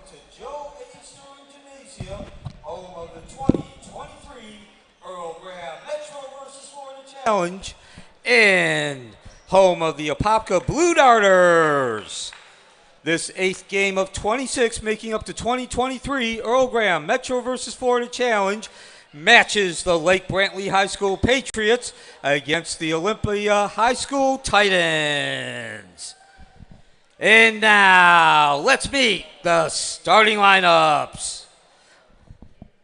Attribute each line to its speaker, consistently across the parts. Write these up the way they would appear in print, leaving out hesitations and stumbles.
Speaker 1: to Joe A. Stewart Gymnasium, home of the 2023 Earl Graham Metro vs. Florida Challenge, and home of the Apopka Blue Darters. This 8th game of 26, making up the 2023 Earl Graham Metro vs. Florida Challenge, matches the Lake Brantley High School Patriots against the Olympia High School Titans. And now, let's meet the starting lineups.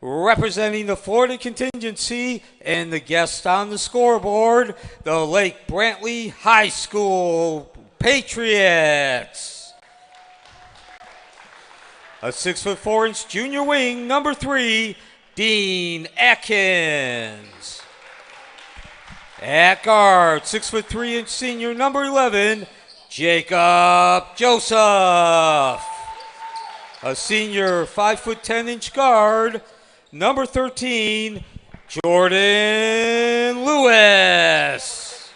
Speaker 1: Representing the Florida contingency and the guests on the scoreboard, the Lake Brantley High School Patriots. A 6'4" junior wing, number 3, Dean Atkins. At guard, 6'3" senior, number 11, Jacob Joseph. A senior, 5'10" guard, number 13, Jordan Lewis.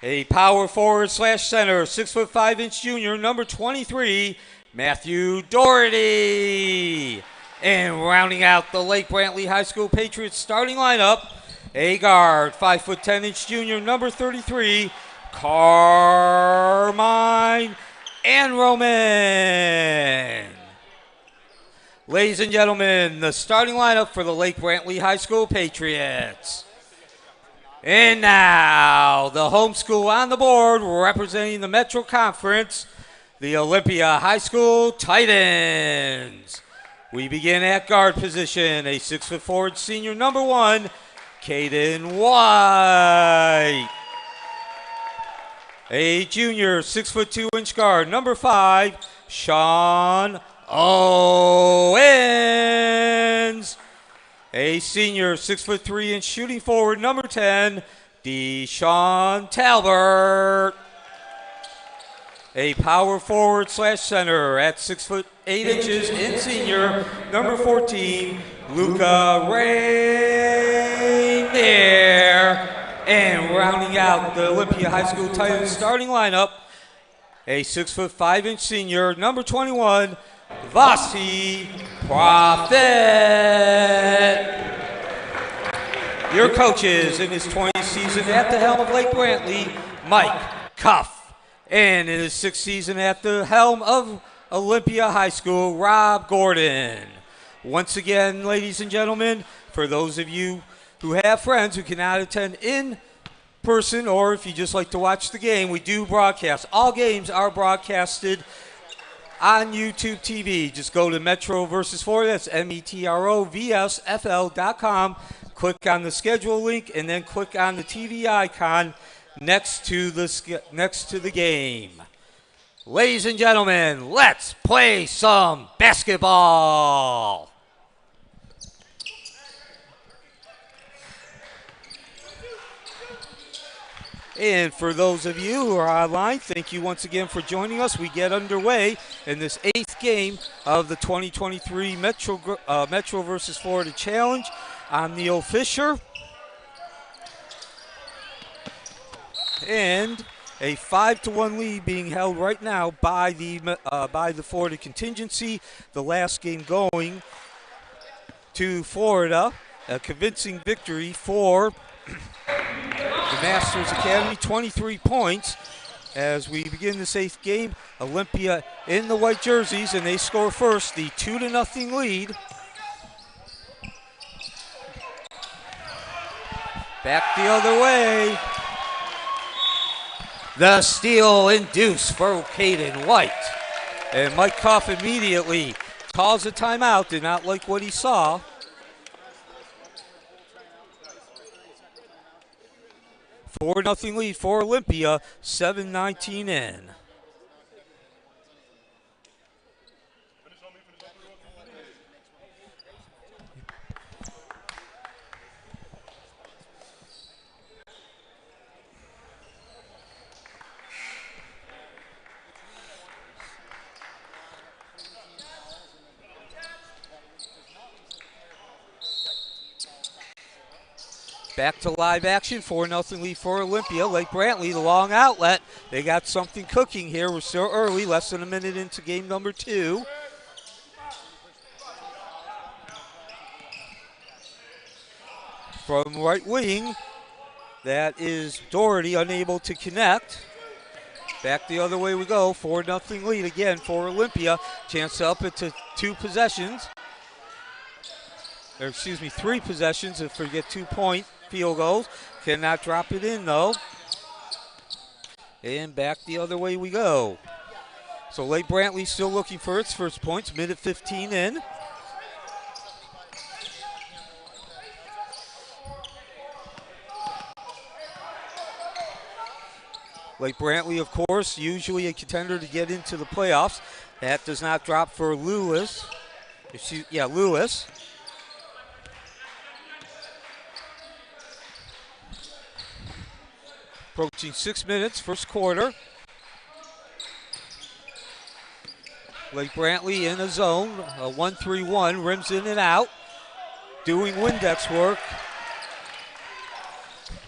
Speaker 1: A power forward / center, 6'5" junior, number 23, Matthew Doherty. And rounding out the Lake Brantley High School Patriots starting lineup, a guard, 5'10" junior, number 33, Carmine Roman. Ladies and gentlemen, the starting lineup for the Lake Brantley High School Patriots. And now, the home school on the board, representing the Metro Conference, the Olympia High School Titans. We begin at guard position, a 6'4" senior, number 1, Caden White. A junior, 6'2" guard, number 5, Sean Owens. A senior, 6'3" shooting forward, number 10, Deshaun Talbert. A power forward / center at 6'8" in senior, number 14, Luca Rainier. And rounding out the Olympia High School Titans starting lineup, a 6'5" senior, number 21, Vasi Prophet. Your coaches in his 20th season at the helm of Lake Brantley, Mike Cuff. And in his 6th season at the helm of Olympia High School, Rob Gordon. Once again, ladies and gentlemen, for those of you who have friends who cannot attend in person, or if you just like to watch the game, we do broadcast. All games are broadcasted on YouTube TV. Just go to Metro vs. Florida, that's metrovsfl.com. Click on the schedule link and then click on the TV icon next to the game. Ladies and gentlemen, let's play some basketball. And for those of you who are online, thank you once again for joining us. We get underway in this 8th game of the 2023 Metro vs. Florida Challenge. I'm Neil Fisher. And a 5-1 lead being held right now by the Florida contingency. The last game going to Florida, a convincing victory for the Masters Academy, 23 points. As we begin this 8th game, Olympia in the white jerseys, and they score first, the 2-0 lead. Back the other way. The steal induced for Caden White. And Mike Cuff immediately calls a timeout, did not like what he saw. 4-0 lead for Olympia, 7:19 in. Back to live action, 4-0 lead for Olympia. Lake Brantley, the long outlet. They got something cooking here. We're still early, less than a minute into game number 2. from right wing. That is Doherty, unable to connect. Back the other way we go. 4-0 lead again for Olympia. Chance to up it to 2 possessions. Or excuse me, 3 possessions if we get 2-point field goals. Cannot drop it in though. And back the other way we go. So Lake Brantley still looking for its first points. Minute 15 in. Lake Brantley, of course, usually a contender to get into the playoffs. That does not drop for Lewis. Lewis. Approaching 6 minutes, first quarter. Lake Brantley in a zone, a 1-3-1, rims in and out, doing Windex work.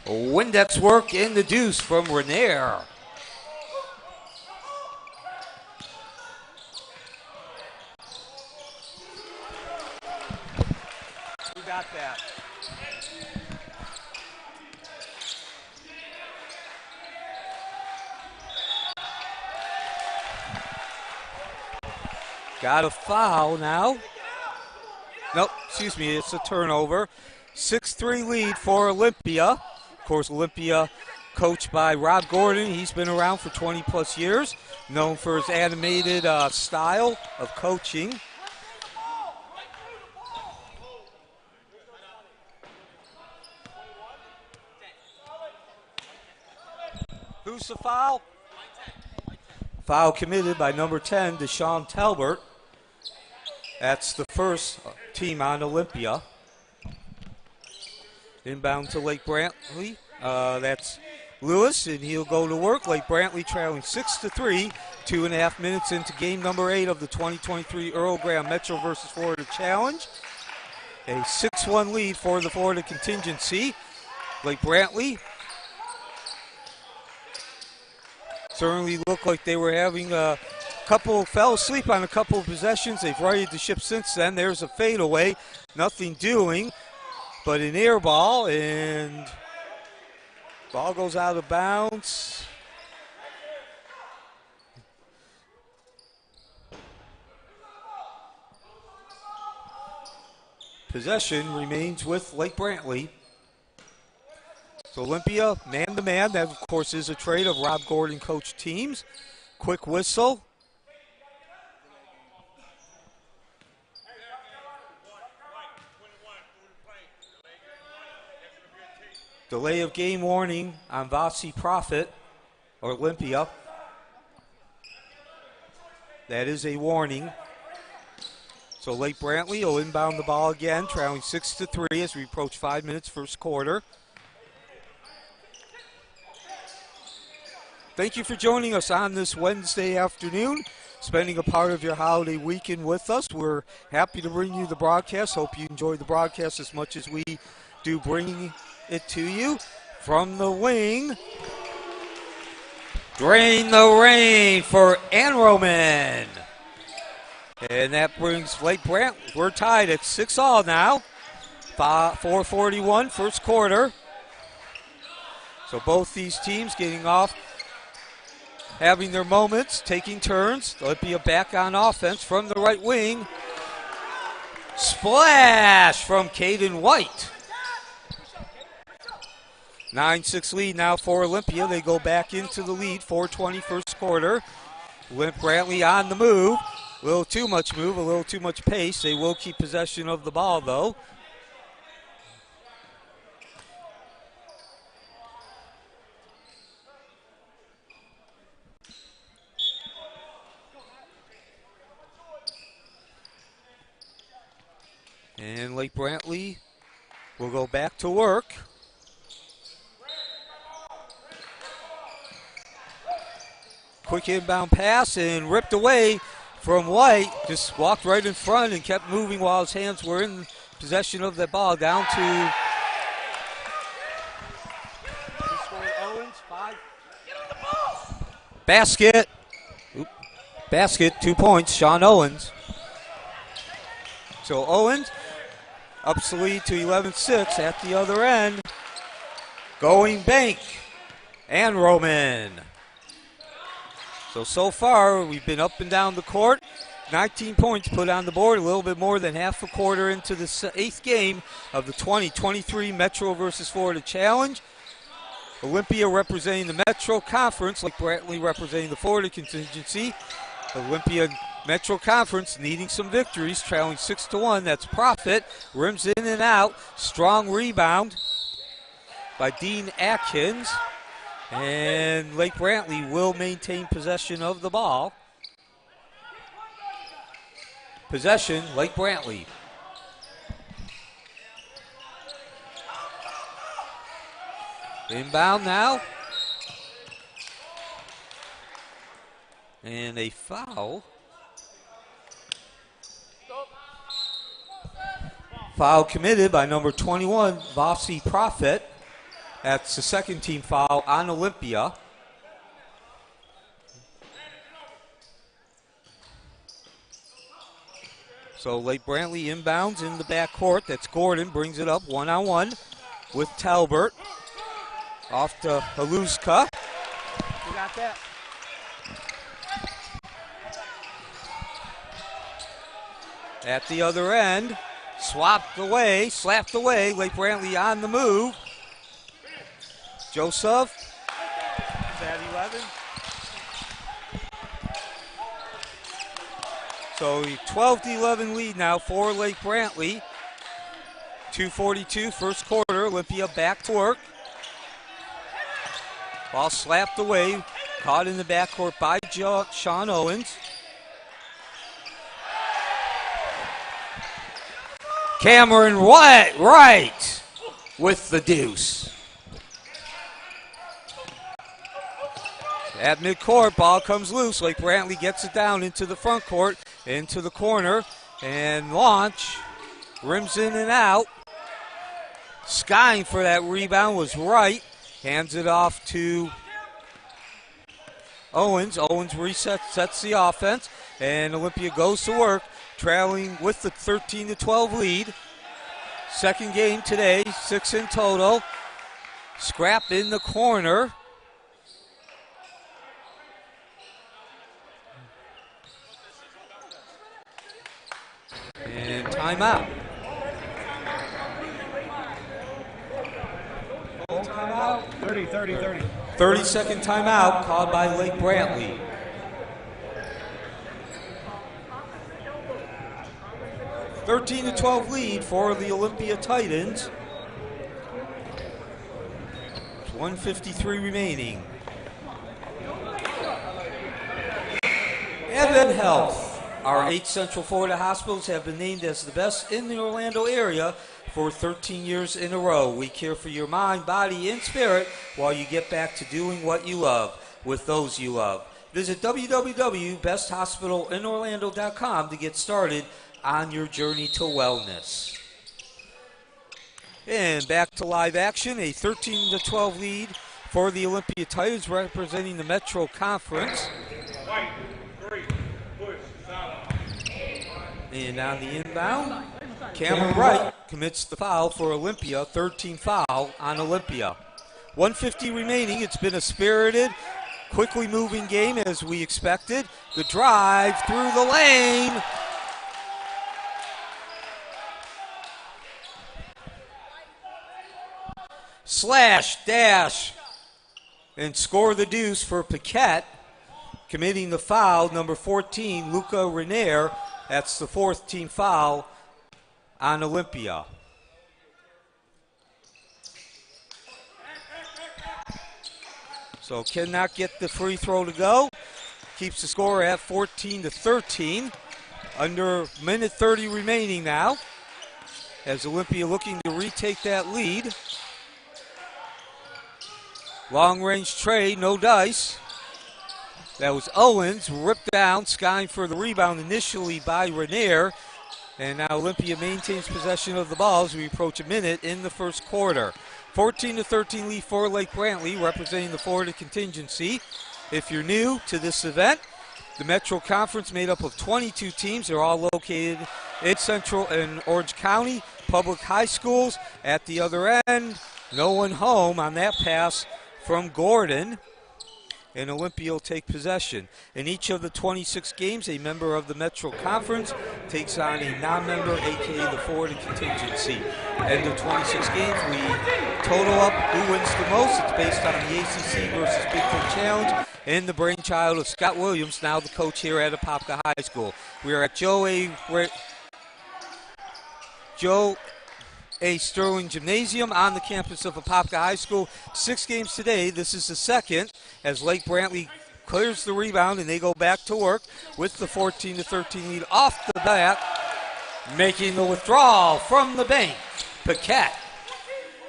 Speaker 1: Windex work in the deuce from Renier. Who got that? Got a foul now. Nope, excuse me, it's a turnover. 6-3 lead for Olympia. Of course, Olympia coached by Rob Gordon. He's been around for 20 plus years, known for his animated style of coaching. Who's the foul? Foul committed by number 10, Deshaun Talbert. That's the first team on Olympia. Inbound to Lake Brantley. That's Lewis, and he'll go to work. Lake Brantley trailing 6-3, 2.5 minutes into game number 8 of the 2023 Earl Graham Metro versus Florida Challenge. A 6-1 lead for the Florida contingency. Lake Brantley certainly looked like they were having fell asleep on a couple of possessions. They've righted the ship since then. There's a fadeaway, nothing doing. But an air ball, and ball goes out of bounds. Possession remains with Lake Brantley. So Olympia, man-to-man, that of course is a trait of Rob Gordon coach teams. Quick whistle. Delay of game warning on Vasi Prophet, or Olympia. That is a warning. So Lake Brantley will inbound the ball again, trailing 6-3 as we approach 5 minutes first quarter. Thank you for joining us on this Wednesday afternoon, spending a part of your holiday weekend with us. We're happy to bring you the broadcast. Hope you enjoy the broadcast as much as we do bringing it to you. From the wing, Drain the Rain for Enroman. And that brings Lake Brantley. We're tied at 6-all now. 4:41 first quarter. So both these teams getting off, having their moments, taking turns. Olympia back on offense from the right wing. Splash from Caden White. 9-6 lead now for Olympia. They go back into the lead. 4:20 first quarter. Brantley on the move. A little too much move, a little too much pace. They will keep possession of the ball, though. And Lake Brantley will go back to work. Quick inbound pass and ripped away from White. Just walked right in front and kept moving while his hands were in possession of the ball. Down to Owens. 5. Basket. Basket, 2 points, Sean Owens. So Owens Ups the lead to 11-6 at the other end. Going Bank and Roman. So far, we've been up and down the court. 19 points put on the board, a little bit more than half a quarter into the 8th game of the 2023 Metro versus Florida Challenge. Olympia representing the Metro Conference, like Brantley representing the Florida contingency. Olympia Metro Conference needing some victories, trailing 6-1. That's Profit. Rims in and out. Strong rebound by Dean Atkins. And Lake Brantley will maintain possession of the ball. Possession, Lake Brantley. Inbound now. And a foul. Foul committed by number 21, Vossi Profit. That's the second team foul on Olympia. So Lake Brantley inbounds in the backcourt. That's Gordon, brings it up one-on-one with Talbert. Off to Haluska. You got that? At the other end, slapped away, Lake Brantley on the move. Joseph, is that 11? So 12-11 lead now for Lake Brantley. 2:42 first quarter, Olympia back to work. Ball slapped away, caught in the backcourt by Sean Owens. Cameron right with the deuce. At midcourt, ball comes loose. Lake Brantley gets it down into the front court, into the corner, and launch. Rims in and out. Skying for that rebound was Wright. Hands it off to Owens. Owens resets, sets the offense, and Olympia goes to work, trailing with the 13-12 lead. Second game today, 6 in total. Scrap in the corner. And timeout. Timeout.
Speaker 2: 30.
Speaker 1: 30-second timeout called by Lake Brantley. (13-12) lead for the Olympia Titans. 1:53 remaining. Advent Health. Our 8 Central Florida hospitals have been named as the best in the Orlando area for 13 years in a row. We care for your mind, body, and spirit while you get back to doing what you love with those you love. Visit www.besthospitalinorlando.com to get started on your journey to wellness. And back to live action, a 13-12 lead for the Olympia Titans representing the Metro Conference. And on the inbound, Cameron Wright commits the foul for Olympia, 13 foul on Olympia. 1:50 remaining. It's been a spirited, quickly moving game as we expected. The drive through the lane. Slash, dash, and score the deuce for Paquette. Committing the foul, number 14, Luca Renier. That's the 4th team foul on Olympia. So cannot get the free throw to go. Keeps the score at 14-13. Under minute 30 remaining now. As Olympia looking to retake that lead. Long range trade, no dice. That was Owens, ripped down, skying for the rebound initially by Renier. And now Olympia maintains possession of the ball as we approach a minute in the first quarter. 14-13 lead for Lake Brantley, representing the Florida contingency. If you're new to this event, the Metro Conference made up of 22 teams. They're all located in Central and Orange County. Public High Schools. At the other end, no one home on that pass from Gordon. And Olympia will take possession. In each of the 26 games, a member of the Metro Conference takes on a non-member, a.k.a. the Florida contingency. End of 26 games, we total up who wins the most. It's based on the ACC versus Big Ten Challenge and the brainchild of Scott Williams, now the coach here at Apopka High School. We are at Joe A. Sterling Gymnasium on the campus of Apopka High School. 6 games today. This is the second as Lake Brantley clears the rebound and they go back to work with the 14-13 lead off the bat. Making the withdrawal from the bank, Paquette.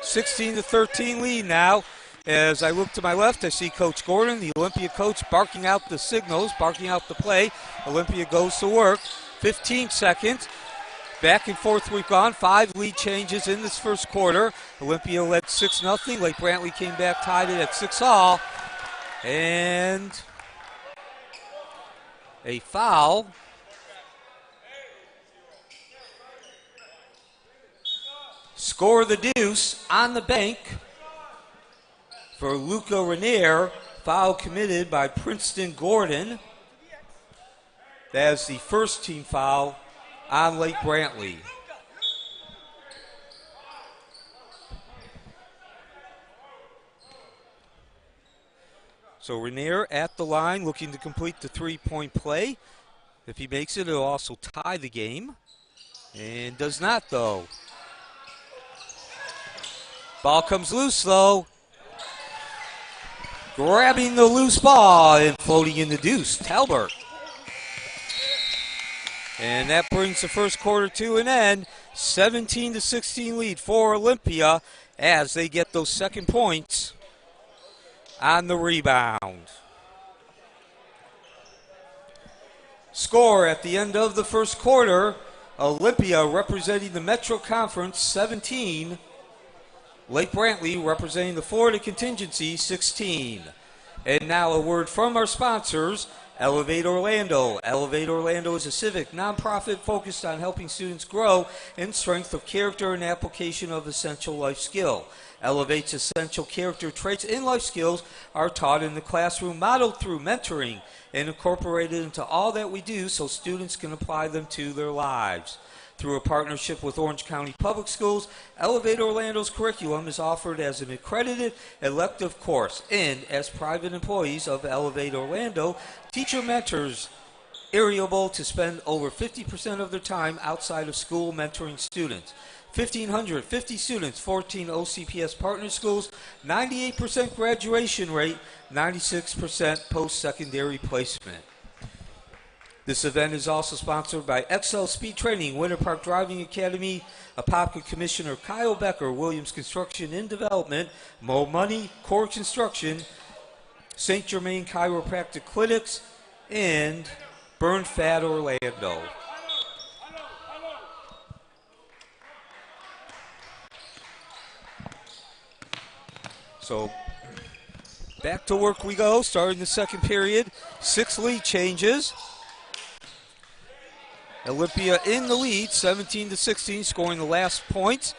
Speaker 1: 16-13 lead now. As I look to my left, I see Coach Gordon, the Olympia coach, barking out the signals, barking out the play. Olympia goes to work. 15 seconds. Back and forth we've gone. 5 lead changes in this first quarter. Olympia led 6-0. Lake Brantley came back, tied it at 6-all. And a foul. Score the deuce on the bank for Luca Renier. Foul committed by Princeton Gordon. That is the first team foul on Lake Brantley. So Renier at the line looking to complete the 3-point play. If he makes it, it'll also tie the game. And does not, though. Ball comes loose, though. Grabbing the loose ball and floating in the deuce, Talbert. And that brings the first quarter to an end. 17-16 lead for Olympia as they get those second points on the rebound. Score at the end of the first quarter, Olympia representing the Metro Conference 17, Lake Brantley representing the Florida contingency 16. And now a word from our sponsors, Elevate Orlando. Elevate Orlando is a civic nonprofit focused on helping students grow in strength of character and application of essential life skill. Elevate's essential character traits and life skills are taught in the classroom, modeled through mentoring, and incorporated into all that we do so students can apply them to their lives. Through a partnership with Orange County Public Schools, Elevate Orlando's curriculum is offered as an accredited elective course, and as private employees of Elevate Orlando, teacher mentors are able to spend over 50% of their time outside of school mentoring students. 1,550 students, 14 OCPS partner schools, 98% graduation rate, 96% post-secondary placement. This event is also sponsored by XL Speed Training, Winter Park Driving Academy, Apopka Commissioner Kyle Becker, Williams Construction and Development, Mo Money, Core Construction, St. Germain Chiropractic Clinics, and Burn Fat Orlando. So back to work we go, starting the second period. 6 lead changes. Olympia in the lead, 17-16, scoring the last points.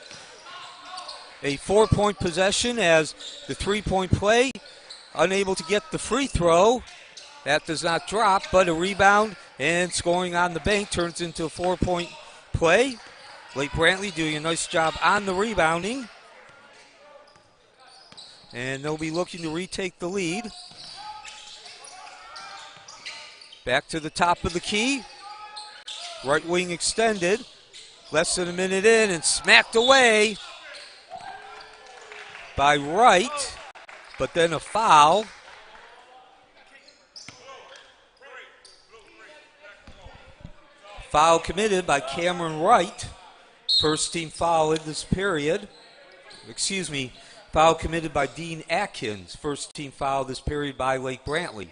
Speaker 1: A 4-point possession as the 3-point play, unable to get the free throw. That does not drop, but a rebound and scoring on the bank turns into a 4-point play. Lake Brantley doing a nice job on the rebounding. And they'll be looking to retake the lead. Back to the top of the key. Right wing extended. Less than a minute in and smacked away by Wright. But then a foul. Foul committed by Cameron Wright. First team foul in this period. Excuse me. Foul committed by Dean Atkins. First team foul this period by Lake Brantley.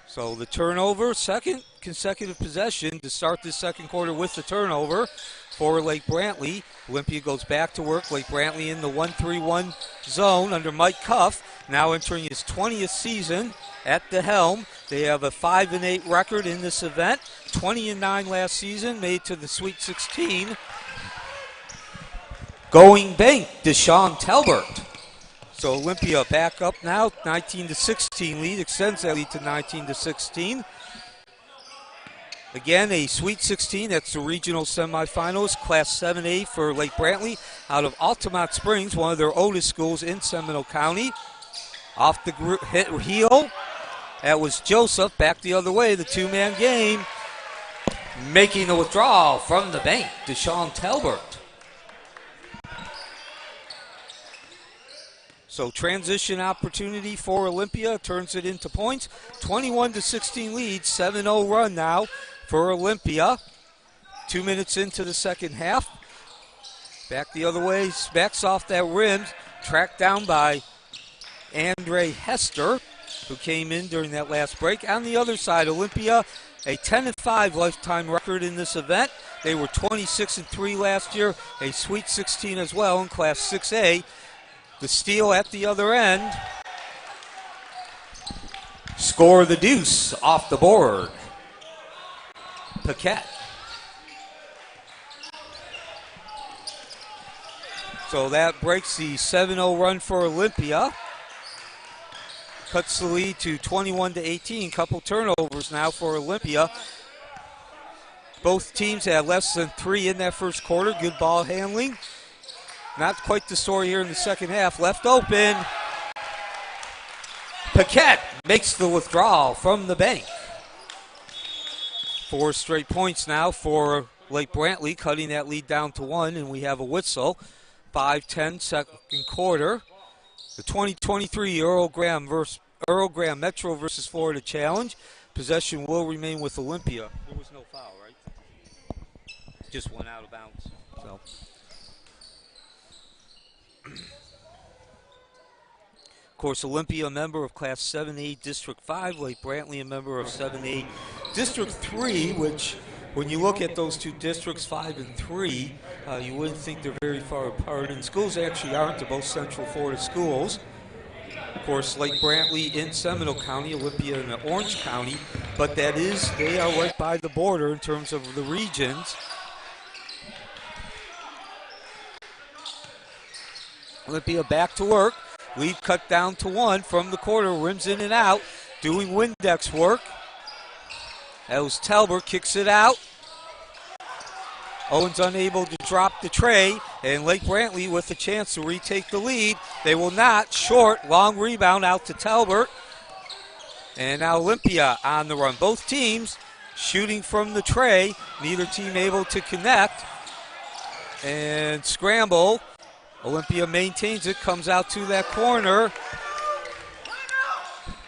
Speaker 1: So the turnover, second consecutive possession to start this second quarter with the turnover for Lake Brantley. Olympia goes back to work. Lake Brantley in the 1-3-1 zone under Mike Cuff, now entering his 20th season. at the helm. They have a 5-8 record in this event. 20-9 last season, made to the Sweet 16. Going bank, Deshaun Talbert. So Olympia back up now, 19-16 lead, extends that lead to 19-16. Again, a Sweet 16, that's the regional semifinals, Class 7A for Lake Brantley out of Altamont Springs, one of their oldest schools in Seminole County. Off the heel, that was Joseph, back the other way, the two-man game. Making the withdrawal from the bank, Deshaun Talbert. So transition opportunity for Olympia, turns it into points. 21-16 lead, 7-0 run now for Olympia. 2 minutes into the second half. Back the other way, backs off that rim, tracked down by Andre Hester, who came in during that last break. On the other side, Olympia, a 10-5 lifetime record in this event. They were 26-3 last year, a Sweet 16 as well in Class 6A. The steal at the other end. Score the deuce off the board. Paquette. So that breaks the 7-0 run for Olympia. Cuts the lead to 21-18. Couple turnovers now for Olympia. Both teams had less than 3 in that first quarter. Good ball handling. Not quite the story here in the second half. Left open. Paquette makes the withdrawal from the bank. 4 straight points now for Lake Brantley, cutting that lead down to 1, and we have a whistle. 5:10 second quarter. The 2023 Earl Graham Metro versus Florida Challenge. Possession will remain with Olympia. There was no foul, right? Just went out of bounds. So. Of course, Olympia, a member of Class 7A District 5. Lake Brantley, a member of 7A District 3, which, when you look at those two districts, 5 and 3, you wouldn't think they're very far apart. And schools actually aren't. They're both Central Florida schools. Of course, Lake Brantley in Seminole County, Olympia in Orange County. But that is, they are right by the border in terms of the regions. Olympia back to work. Lead cut down to 1 from the corner. Rims in and out. Doing Windex work. That was Talbert. Kicks it out. Owens unable to drop the tray. And Lake Brantley with a chance to retake the lead. They will not. Short. Long rebound out to Talbert. And now Olympia on the run. Both teams shooting from the tray. Neither team able to connect. And scramble. Olympia maintains it, comes out to that corner.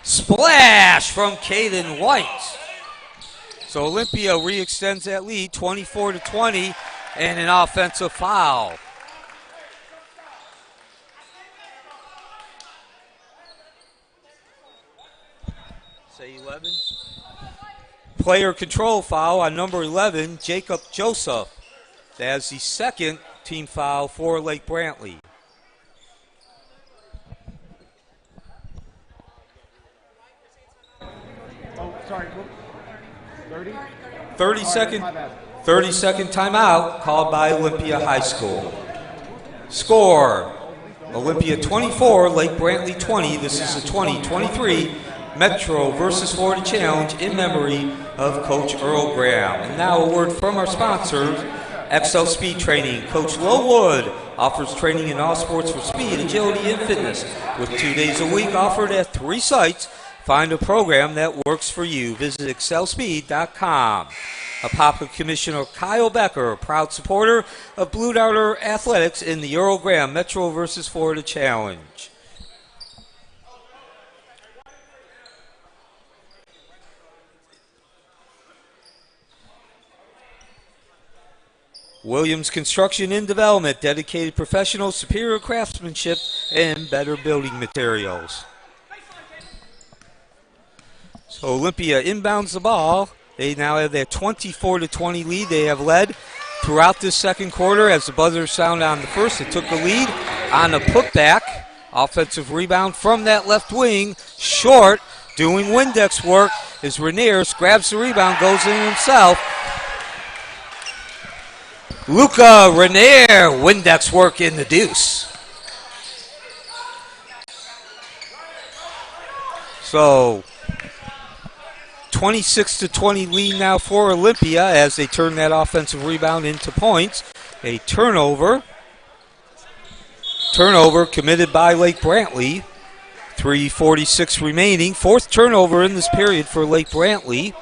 Speaker 1: Splash from Caden White. So Olympia re-extends that lead, 24-20, and an offensive foul. Say 11. Player control foul on number 11, Jacob Joseph. That's the second team foul for Lake Brantley.
Speaker 2: Oh, sorry. 30?
Speaker 1: 30-second timeout called by Olympia High School. Score, Olympia 24, Lake Brantley 20. This is the 2023 Metro versus Florida Challenge in memory of Coach Earl Graham. And now a word from our sponsors. XL Speed Training. Coach Lowwood offers training in all sports for speed, agility, and fitness. With 2 days a week offered at 3 sites, find a program that works for you. Visit excelspeed.com. Apopka Commissioner Kyle Becker, proud supporter of Blue Darter Athletics in the Earl Graham Metro versus Florida Challenge. Williams Construction and Development, dedicated professionals, superior craftsmanship, and better building materials. So Olympia inbounds the ball. They now have their 24-20 lead. They have led throughout this second quarter as the buzzer sounded on the first. They took the lead on a putback. Offensive rebound from that left wing. Short. doing Windex work as Rainiers grabs the rebound, goes in himself. Luca Rainier, Windex work in the deuce. So 26-20 lead now for Olympia as they turn that offensive rebound into points. A turnover. Turnover committed by Lake Brantley. 3:46 remaining. Fourth turnover in this period for Lake Brantley.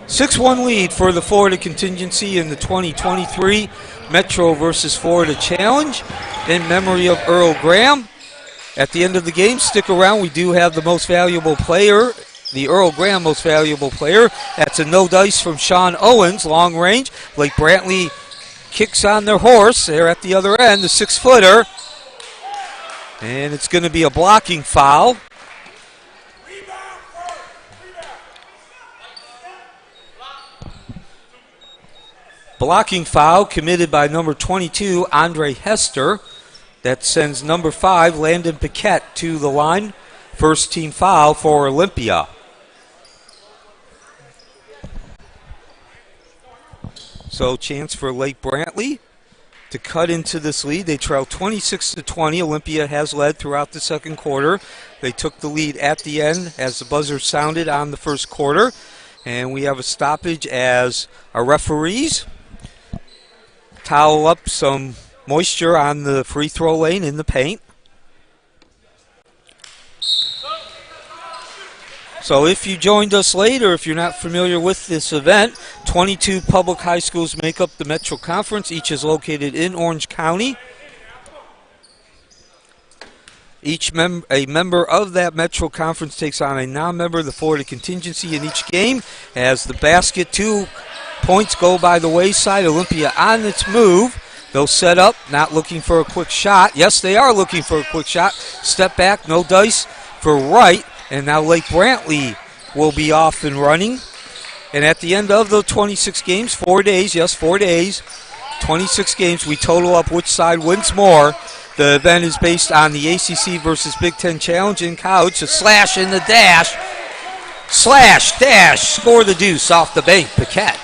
Speaker 1: Six-1 lead for the Florida contingency in the 2023 Metro versus Florida Challenge. In memory of Earl Graham. At the end of the game, stick around. We do have the most valuable player, the Earl Graham most valuable player. That's a no dice from Sean Owens, long range. Lake Brantley kicks on their horse. They're at the other end, the 6-footer. And it's going to be a blocking foul. Blocking foul committed by number 22, Andre Hester. That sends number 5, Landon Paquette, to the line. First team foul for Olympia. So chance for Lake Brantley to cut into this lead. They trail 26-20. Olympia has led throughout the second quarter. They took the lead at the end as the buzzer sounded on the first quarter. And we have a stoppage as our referees towel up some moisture on the free throw lane in the paint. So if you joined us late or if you're not familiar with this event, 22 public high schools make up the Metro Conference. Each is located in Orange County. A member of that Metro Conference takes on a non-member, the Florida contingency, in each game. As the basket, 2 points go by the wayside. Olympia on its move. They'll set up, not looking for a quick shot. Yes, they are looking for a quick shot. Step back, no dice for Wright. And now Lake Brantley will be off and running. And at the end of the 26 games, 4 days, yes, 4 days, 26 games, we total up which side wins more. The event is based on the ACC versus Big Ten Challenge in college. A slash in the dash. Slash, dash, score the deuce off the bank, Paquette.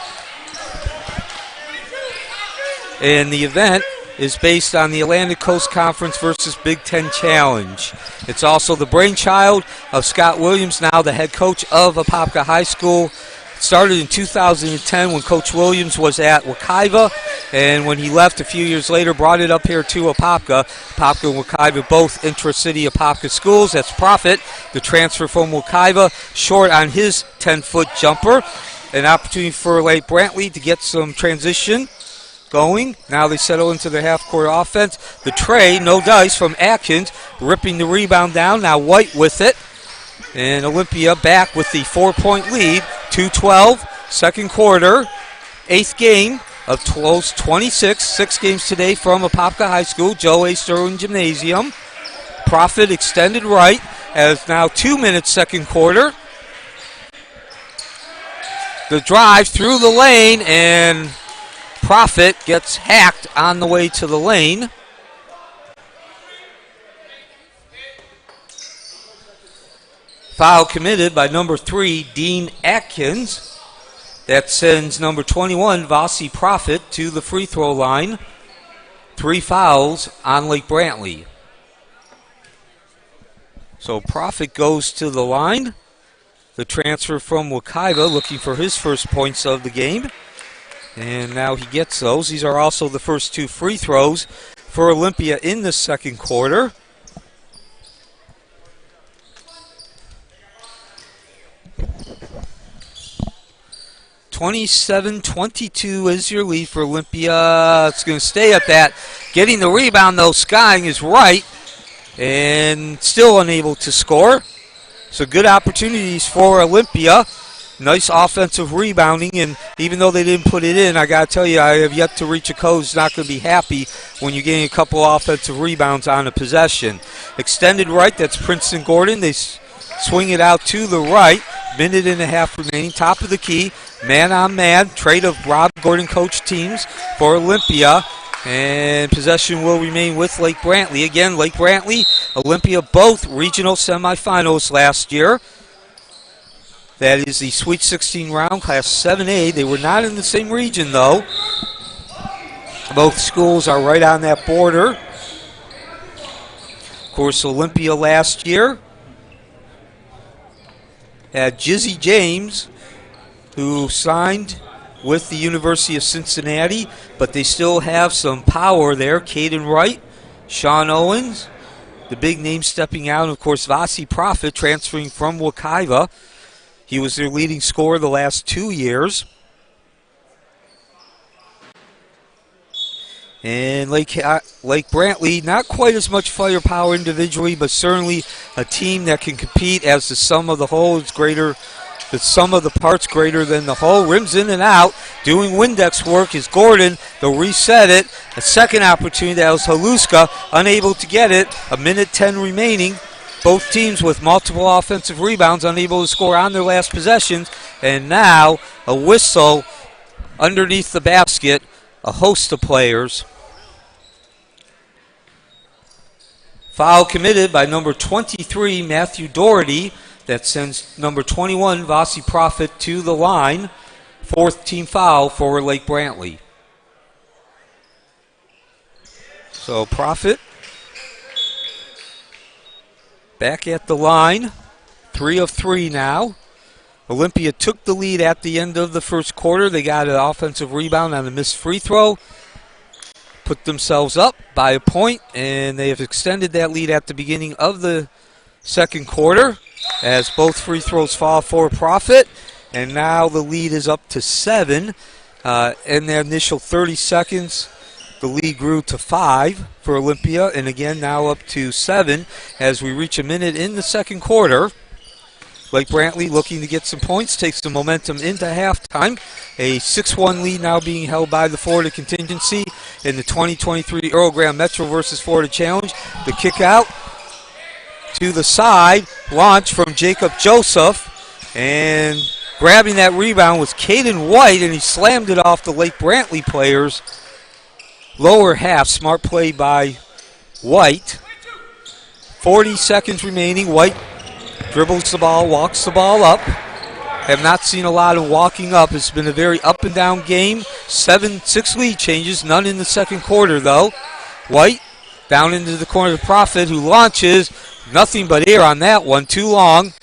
Speaker 1: And the event is based on the Atlantic Coast Conference versus Big Ten Challenge. It's also the brainchild of Scott Williams, now the head coach of Apopka High School. It started in 2010 when Coach Williams was at Wekiva, and when he left a few years later, brought it up here to Apopka. Apopka and Wekiva, both intra-city Apopka schools. That's Profit, the transfer from Wekiva, short on his 10-foot jumper. An opportunity for Lake Brantley to get some transition going. Now they settle into their half-court offense. The tray, no dice from Atkins, ripping the rebound down. Now White with it. And Olympia back with the 4-point lead. 2:12, second quarter, 8th game of close 26. 6 games today from Apopka High School, Joe A. Sterling Gymnasium. Profit extended right as now 2 minutes second quarter. The drive through the lane, and Profit gets hacked on the way to the lane. Foul committed by number 3, Dean Atkins. That sends number 21, Vossi Profit, to the free throw line. 3 fouls on Lake Brantley. So Profit goes to the line. The transfer from Wekiva looking for his first points of the game. And now he gets those. These are also the first 2 free throws for Olympia in the second quarter. (27-22) is your lead for Olympia. It's going to stay at that. Getting the rebound, though, Skying is right. And still unable to score. So good opportunities for Olympia. Nice offensive rebounding, and even though they didn't put it in, I got to tell you, I have yet to reach a coach who's not going to be happy when you're getting a couple offensive rebounds on a possession. Extended right, that's Princeton Gordon. They swing it out to the right. Minute and a half remaining. Top of the key, man on man. Trade of Rob Gordon coach teams for Olympia. And possession will remain with Lake Brantley. Again, Lake Brantley, Olympia, both regional semifinals last year. That is the Sweet 16 round, Class 7A. They were not in the same region, though. Both schools are right on that border. Of course, Olympia last year had Jizzy James, who signed with the University of Cincinnati, but they still have some power there. Caden Wright, Sean Owens, the big name stepping out. Of course, Vasi Profit transferring from Wekiva. He was their leading scorer the last 2 years. And Lake Brantley, not quite as much firepower individually, but certainly a team that can compete as the sum of the whole is greater. The sum of the parts greater than the whole. Rims in and out. Doing Windex work is Gordon. They'll reset it. A second opportunity. That was Haluska. Unable to get it. 1:10 remaining. Both teams with multiple offensive rebounds. Unable to score on their last possessions. And now a whistle underneath the basket. A host of players. Foul committed by number 23, Matthew Doherty. That sends number 21, Vasi Profit, to the line. Fourth team foul for Lake Brantley. So Profit back at the line. 3 of 3 now. Olympia took the lead at the end of the first quarter. They got an offensive rebound on a missed free throw. Put themselves up by a point, and they have extended that lead at the beginning of the second quarter as both free throws fall for Profit. And now the lead is up to 7. In the initial 30 seconds, the lead grew to 5 for Olympia, and again now up to 7 as we reach a minute in the second quarter. Lake Brantley looking to get some points, takes the momentum into halftime. A 6-1 lead now being held by the Florida contingency in the 2023 Earl Graham Metro versus Florida Challenge. The kick out to the side, launch from Jacob Joseph, and grabbing that rebound was Caden White, and he slammed it off the Lake Brantley players. Lower half, smart play by White. 40 seconds remaining. White dribbles the ball, walks the ball up. Have not seen a lot of walking up. It's been a very up and down game. 6 lead changes, none in the second quarter though. White down into the corner of Profit, who launches. Nothing but air on that one, too long.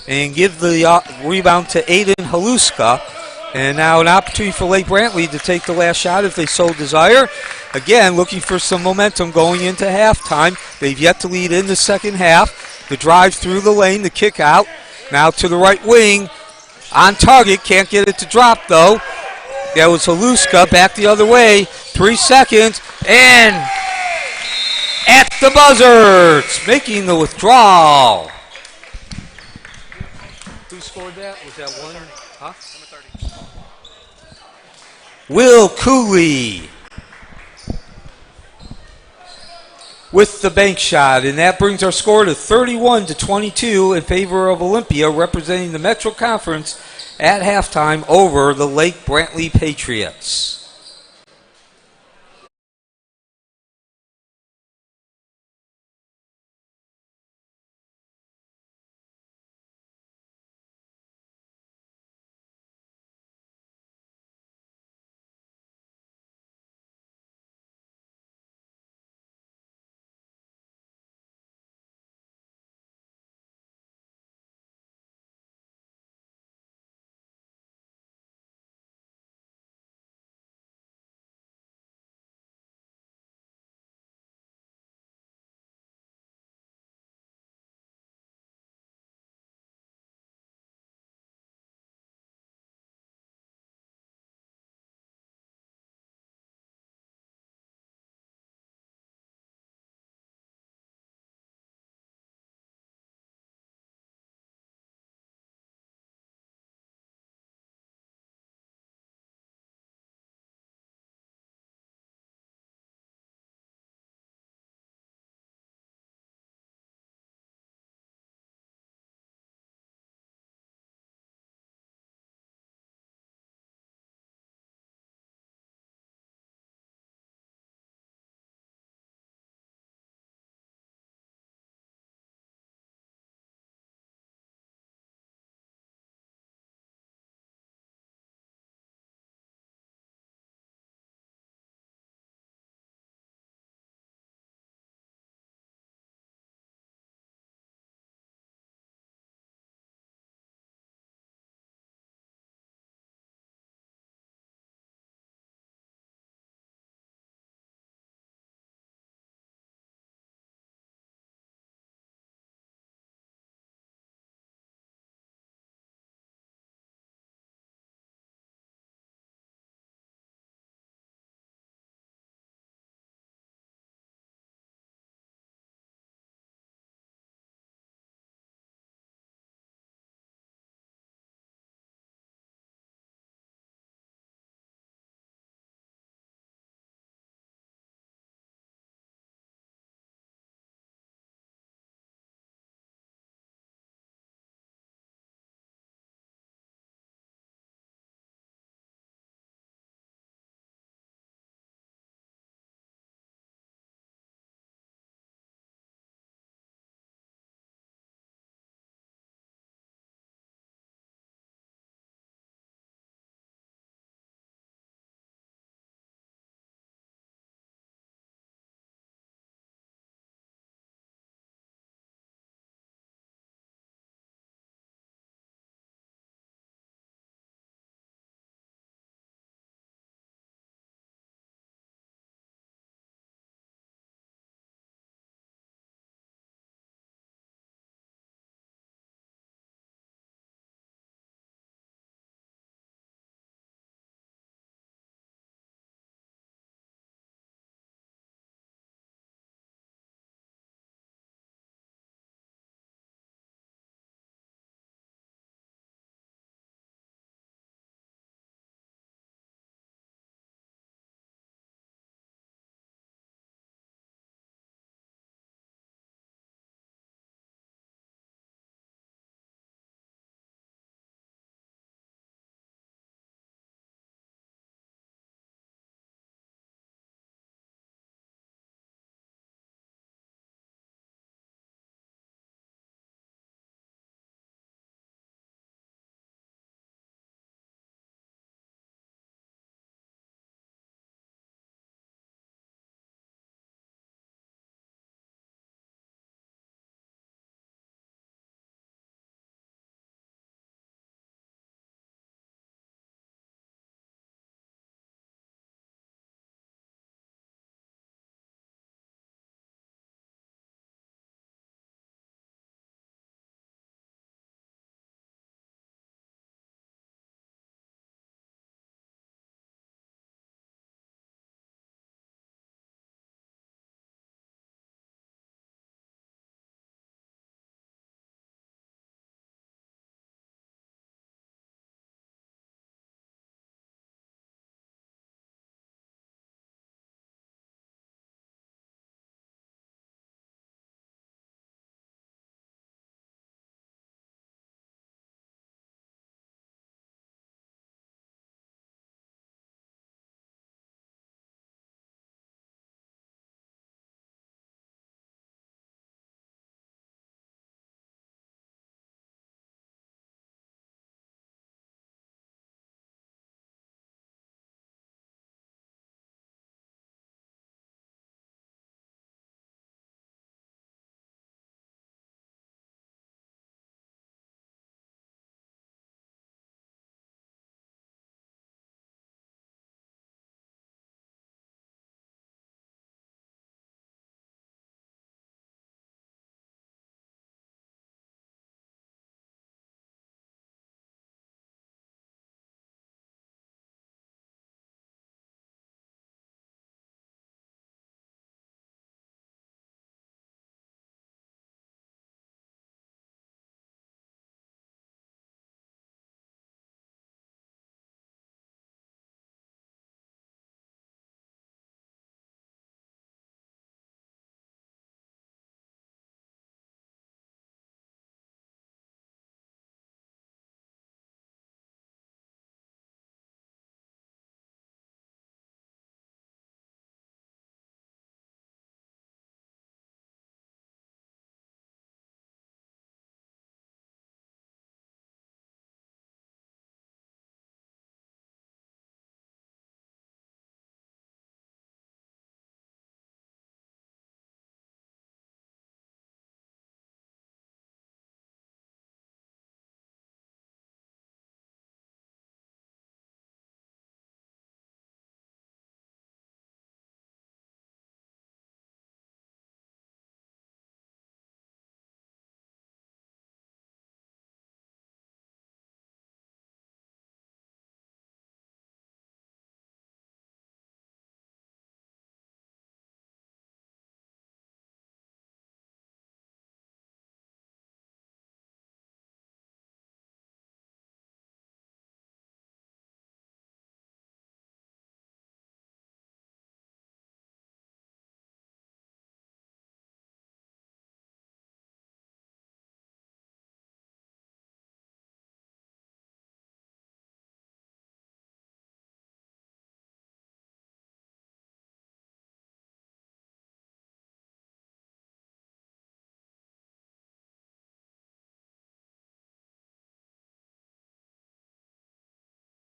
Speaker 1: And give the rebound to Aiden Haluska. And now an opportunity for Lake Brantley to take the last shot if they so desire. Again, looking for some momentum going into halftime. They've yet to lead in the second half. The drive through the lane, the kick out. Now to the right wing. On target, can't get it to drop though. That was Haluska, back the other way. 3 seconds, and at the buzzer, making the withdrawal. Who scored that? Was that one? Huh? Number 30. Will Cooley with the bank shot, and that brings our score to 31-22 in favor of Olympia, representing the Metro Conference at halftime over the Lake Brantley Patriots.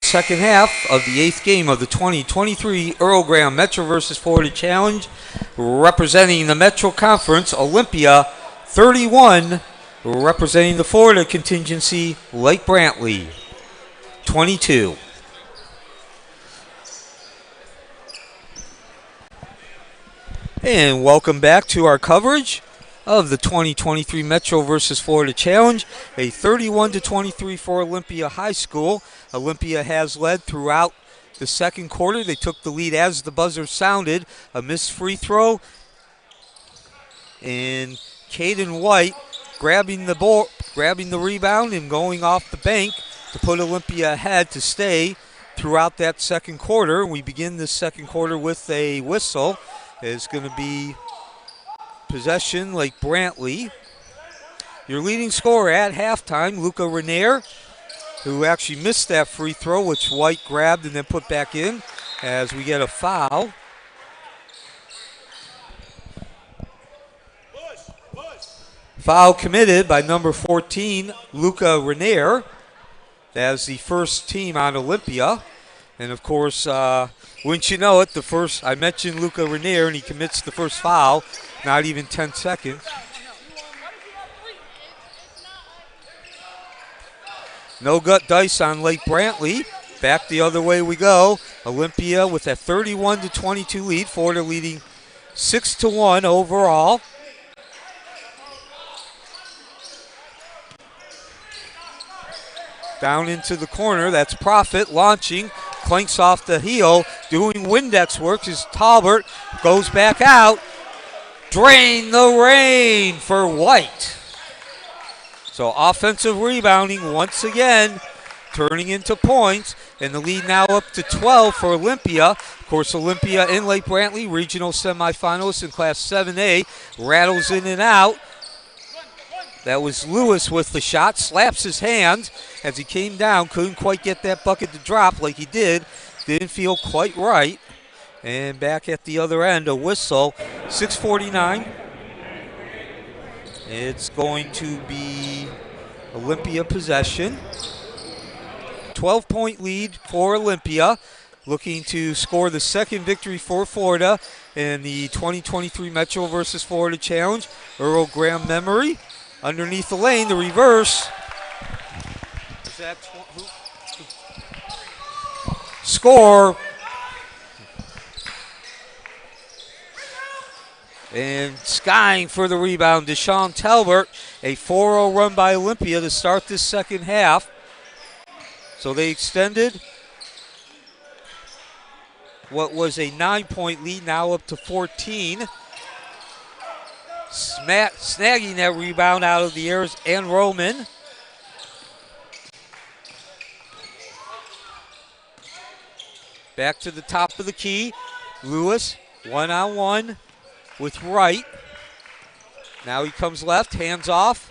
Speaker 1: Second half of the 8th game of the 2023 Earl Graham Metro versus Florida Challenge. Representing the Metro Conference, Olympia 31. Representing the Florida contingency, Lake Brantley 22. And welcome back to our coverage of the 2023 Metro versus Florida Challenge. A 31-23 for Olympia High School. Olympia has led throughout the second quarter. They took the lead as the buzzer sounded. A missed free throw. And Caden White grabbing the rebound and going off the bank to put Olympia ahead to stay throughout that second quarter. We begin this second quarter with a whistle. It's going to be possession Lake Brantley. Your leading scorer at halftime, Luca Renier, who actually missed that free throw, which White grabbed and then put back in as we get a foul. Foul committed by number 14, Luca Renier. That's the first team on Olympia. And of course, wouldn't you know it, I mentioned Luca Renier, and he commits the first foul, not even 10 seconds. No gut dice on Lake Brantley. Back the other way we go. Olympia with a 31-22 lead. Florida leading 6-1 overall. Down into the corner, that's Profit launching, clanks off the heel, doing Windex work as Talbert goes back out. Drain the rain for White. So offensive rebounding once again, turning into points, and the lead now up to 12 for Olympia. Of course, Olympia in Lake Brantley, regional semifinalists in Class 7A, rattles in and out. That was Lewis with the shot, slaps his hand as he came down, couldn't quite get that bucket to drop like he did, didn't feel quite right. And back at the other end, a whistle, 6:49. It's going to be Olympia possession. 12-point lead for Olympia, looking to score the second victory for Florida in the 2023 Metro versus Florida Challenge. Earl Graham memory. Underneath the lane, the reverse. Is that score. And skying for the rebound, Deshaun Talbert. A 4-0 run by Olympia to start this second half. So they extended what was a 9-point lead, now up to 14. Snagging that rebound out of the air is Ann Roman. Back to the top of the key. Lewis, one-on-one with Wright. Now he comes left, hands off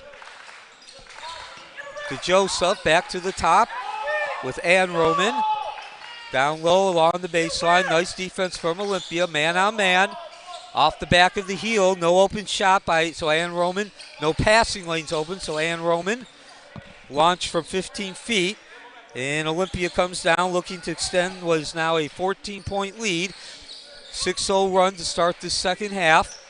Speaker 1: to Joseph. Back to the top with Ann Roman. Down low along the baseline. Nice defense from Olympia, man on man. Off the back of the heel, no open shot so Ann Roman. No passing lanes open, so Ann Roman. Launch from 15 feet. And Olympia comes down looking to extend what is now a 14-point lead. 6-0 run to start this second half.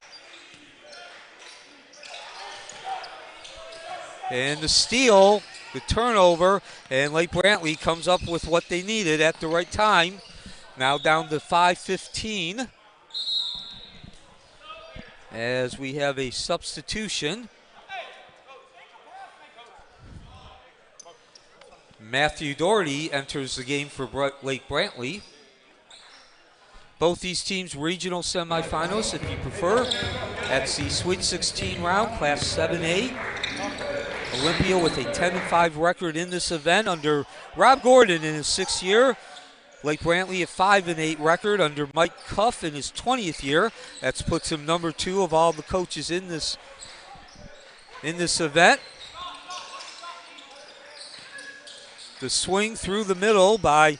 Speaker 1: And the steal, the turnover, and Lake Brantley comes up with what they needed at the right time. Now down to 5:15. As we have a substitution. Matthew Doherty enters the game for Lake Brantley. Both these teams regional semifinals, if you prefer. That's the Sweet 16 round, Class 7A. Olympia with a 10-5 record in this event under Rob Gordon in his 6th year. Lake Brantley a 5-8 record under Mike Cuff in his 20th year. That puts him number 2 of all the coaches in this event. The swing through the middle by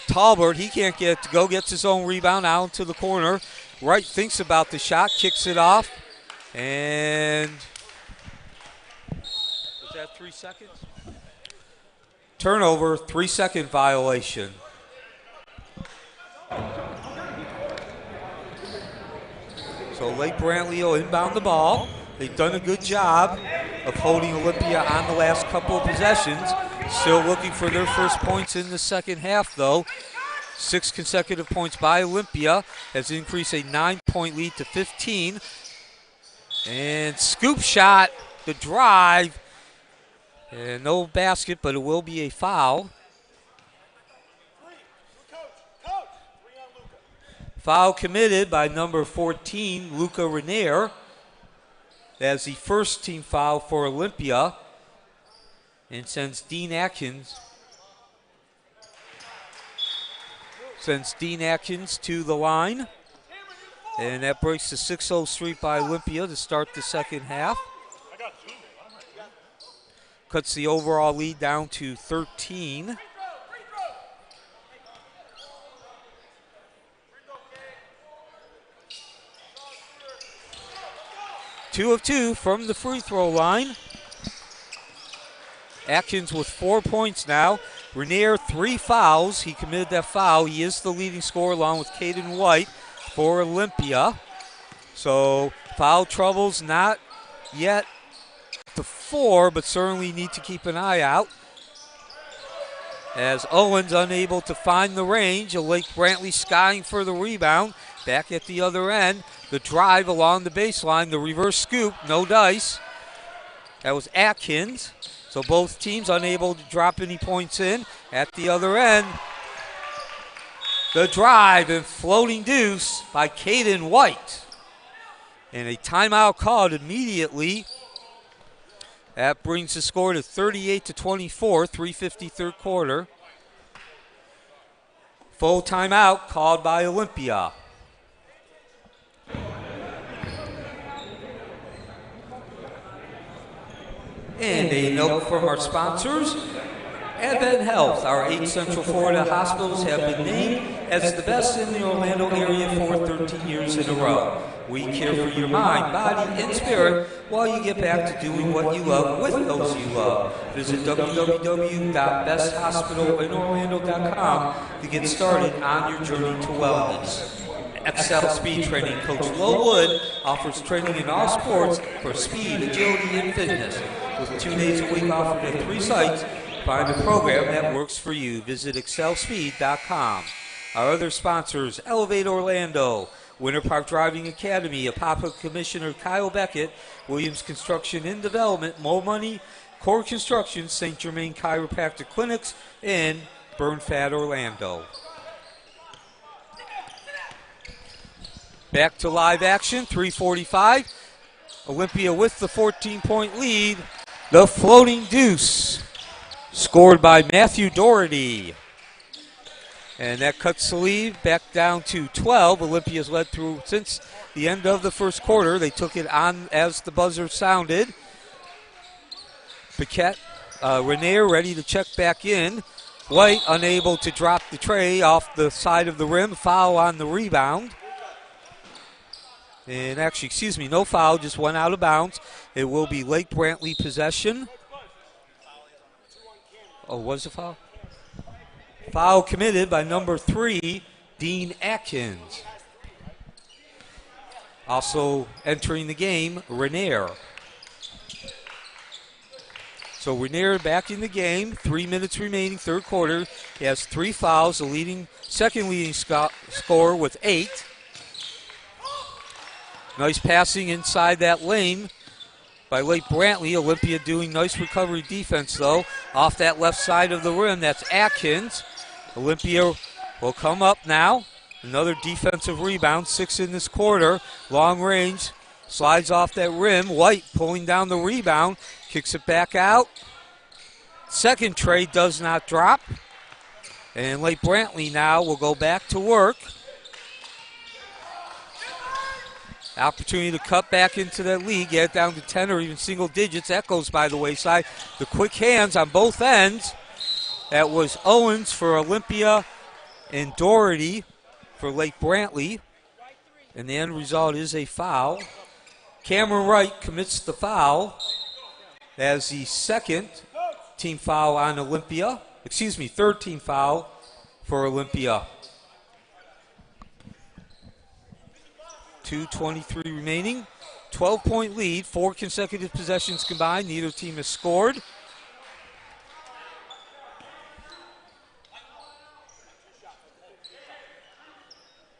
Speaker 1: Talbert. He can't get it to go, gets his own rebound out into the corner. Wright thinks about the shot, kicks it off, and was that 3 seconds? Turnover, 3-second violation. So Lake Brantley will inbound the ball. They've done a good job of holding Olympia on the last couple of possessions. Still looking for their first points in the second half, though. 6 consecutive points by Olympia has increased a 9-point lead to 15. And scoop shot, the drive. And no basket, but it will be a foul. Foul committed by number 14, Luca Renier. That's the first team foul for Olympia. And sends Dean Atkins to the line. And that breaks the 6-0 streak by Olympia to start the second half. Cuts the overall lead down to 13. Two of two from the free throw line. Atkins with 4 points now. Renier, 3 fouls. He committed that foul. He is the leading scorer along with Caden White for Olympia. So foul troubles not yet to 4, but certainly need to keep an eye out. As Owens unable to find the range. Lake Brantley skying for the rebound. Back at the other end. The drive along the baseline. The reverse scoop. No dice. That was Atkins. So both teams unable to drop any points in. At the other end, the drive and floating deuce by Caden White. And a timeout called immediately. That brings the score to 38-24, 3:50 third quarter. Full timeout called by Olympia. And a note from our sponsors. Advent Health, our 8 Central Florida hospitals have been named as the best in the Orlando area for 13 years in a row. We care for your mind, body, and spirit while you get back to doing what you love with those you love. Visit www.besthospitalinOrlando.com to get started on your journey to wellness. Excel Speed Training Coach Lo Wood offers training in all sports for speed, agility, and fitness. With 2 days a week offered at 3 sites, find a program that works for you. Visit excelspeed.com. Our other sponsors, Elevate Orlando, Winter Park Driving Academy, Apopka Commissioner Kyle Beckett, Williams Construction and Development, Mo Money, Core Construction, St. Germain Chiropractic Clinics, and Burn Fat Orlando. Back to live action, 3:45. Olympia with the 14-point lead. The floating deuce, scored by Matthew Doherty. And that cuts the lead back down to 12. Olympia's led through since the end of the first quarter. They took it on as the buzzer sounded. Paquette, Renier ready to check back in. White unable to drop the tray off the side of the rim. Foul on the rebound. And actually, no foul, just went out of bounds. It will be Lake Brantley possession. Oh, was a foul? Foul committed by number 3, Dean Atkins. Also entering the game, Renier. So Renier back in the game, 3 minutes remaining, third quarter. He has 3 fouls, the second leading scorer with 8. Nice passing inside that lane by Lake Brantley. Olympia doing nice recovery defense, though. Off that left side of the rim, that's Atkins. Olympia will come up now. Another defensive rebound, 6 in this quarter. Long range, slides off that rim. White pulling down the rebound, kicks it back out. Second tray does not drop. And Lake Brantley now will go back to work. Opportunity to cut back into that lead, get it down to 10 or even single digits. That goes by the wayside. The quick hands on both ends. That was Owens for Olympia and Doherty for Lake Brantley. And the end result is a foul. Cameron Wright commits the foul as the second team foul on Olympia. third team foul for Olympia. 2:23 remaining. 12-point lead, 4 consecutive possessions combined. Neither team has scored.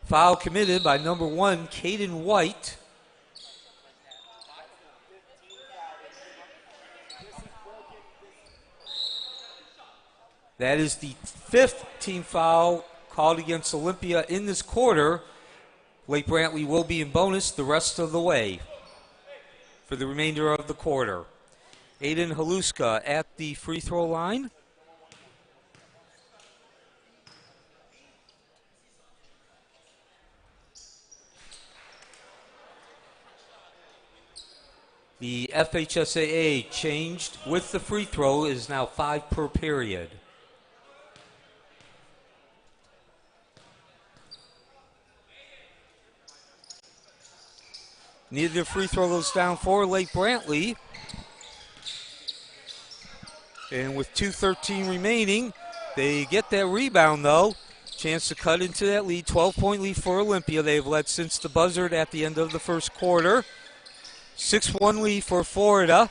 Speaker 1: Foul committed by number 1, Caden White. That is the 5th team foul called against Olympia in this quarter. Lake Brantley will be in bonus the rest of the way for the remainder of the quarter. Aiden Haluska at the free throw line. The FHSAA changed with the free throw. It is now 5 per period. Neither free throw goes down for Lake Brantley. And with 2:13 remaining, they get that rebound though. Chance to cut into that lead. 12-point lead for Olympia. They've led since the buzzer at the end of the first quarter. 6-1 lead for Florida.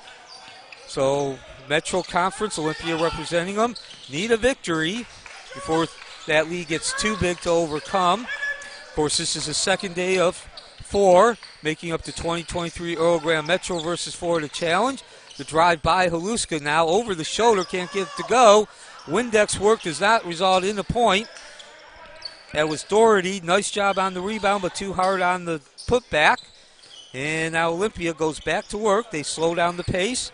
Speaker 1: So Metro Conference, Olympia representing them, need a victory before that lead gets too big to overcome. Of course, this is the second day of 4, making up the 2023 Earl Graham Metro versus Florida Challenge. The drive by Haluska now over the shoulder, can't get it to go. Windex work does not result in a point. That was Doherty. Nice job on the rebound, but too hard on the putback. And now Olympia goes back to work. They slow down the pace.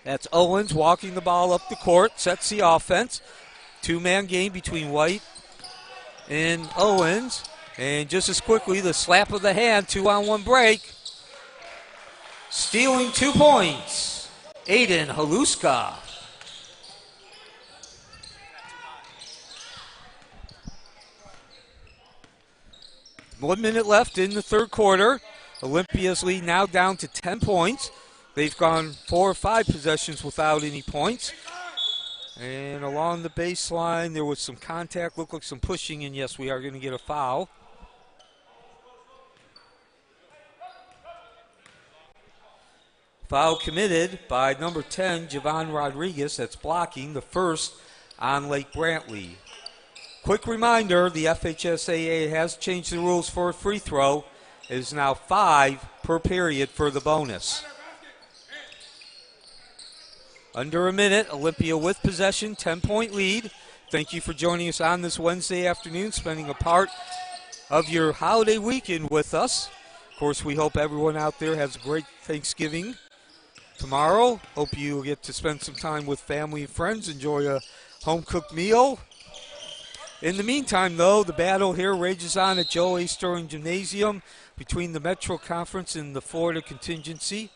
Speaker 1: That's Owens walking the ball up the court, sets the offense. 2-man game between White and Owens. And just as quickly, the slap of the hand, 2-on-1 break. Stealing 2 points, Aiden Haluska. One minute left in the third quarter. Olympia's lead now down to 10 points. They've gone 4 or 5 possessions without any points. And along the baseline, there was some contact, looked like some pushing, and yes, we are going to get a foul. Foul committed by number 10, Javon Rodriguez. That's blocking, the first on Lake Brantley. Quick reminder, the FHSAA has changed the rules for a free throw. It is now 5 per period for the bonus. Under a minute, Olympia with possession, 10-point lead. Thank you for joining us on this Wednesday afternoon, spending a part of your holiday weekend with us. Of course, we hope everyone out there has a great Thanksgiving tomorrow. Hope you get to spend some time with family and friends, enjoy a home-cooked meal. In the meantime, though, the battle here rages on at Joe A. Sterling Gymnasium between the Metro Conference and the Florida Contingency.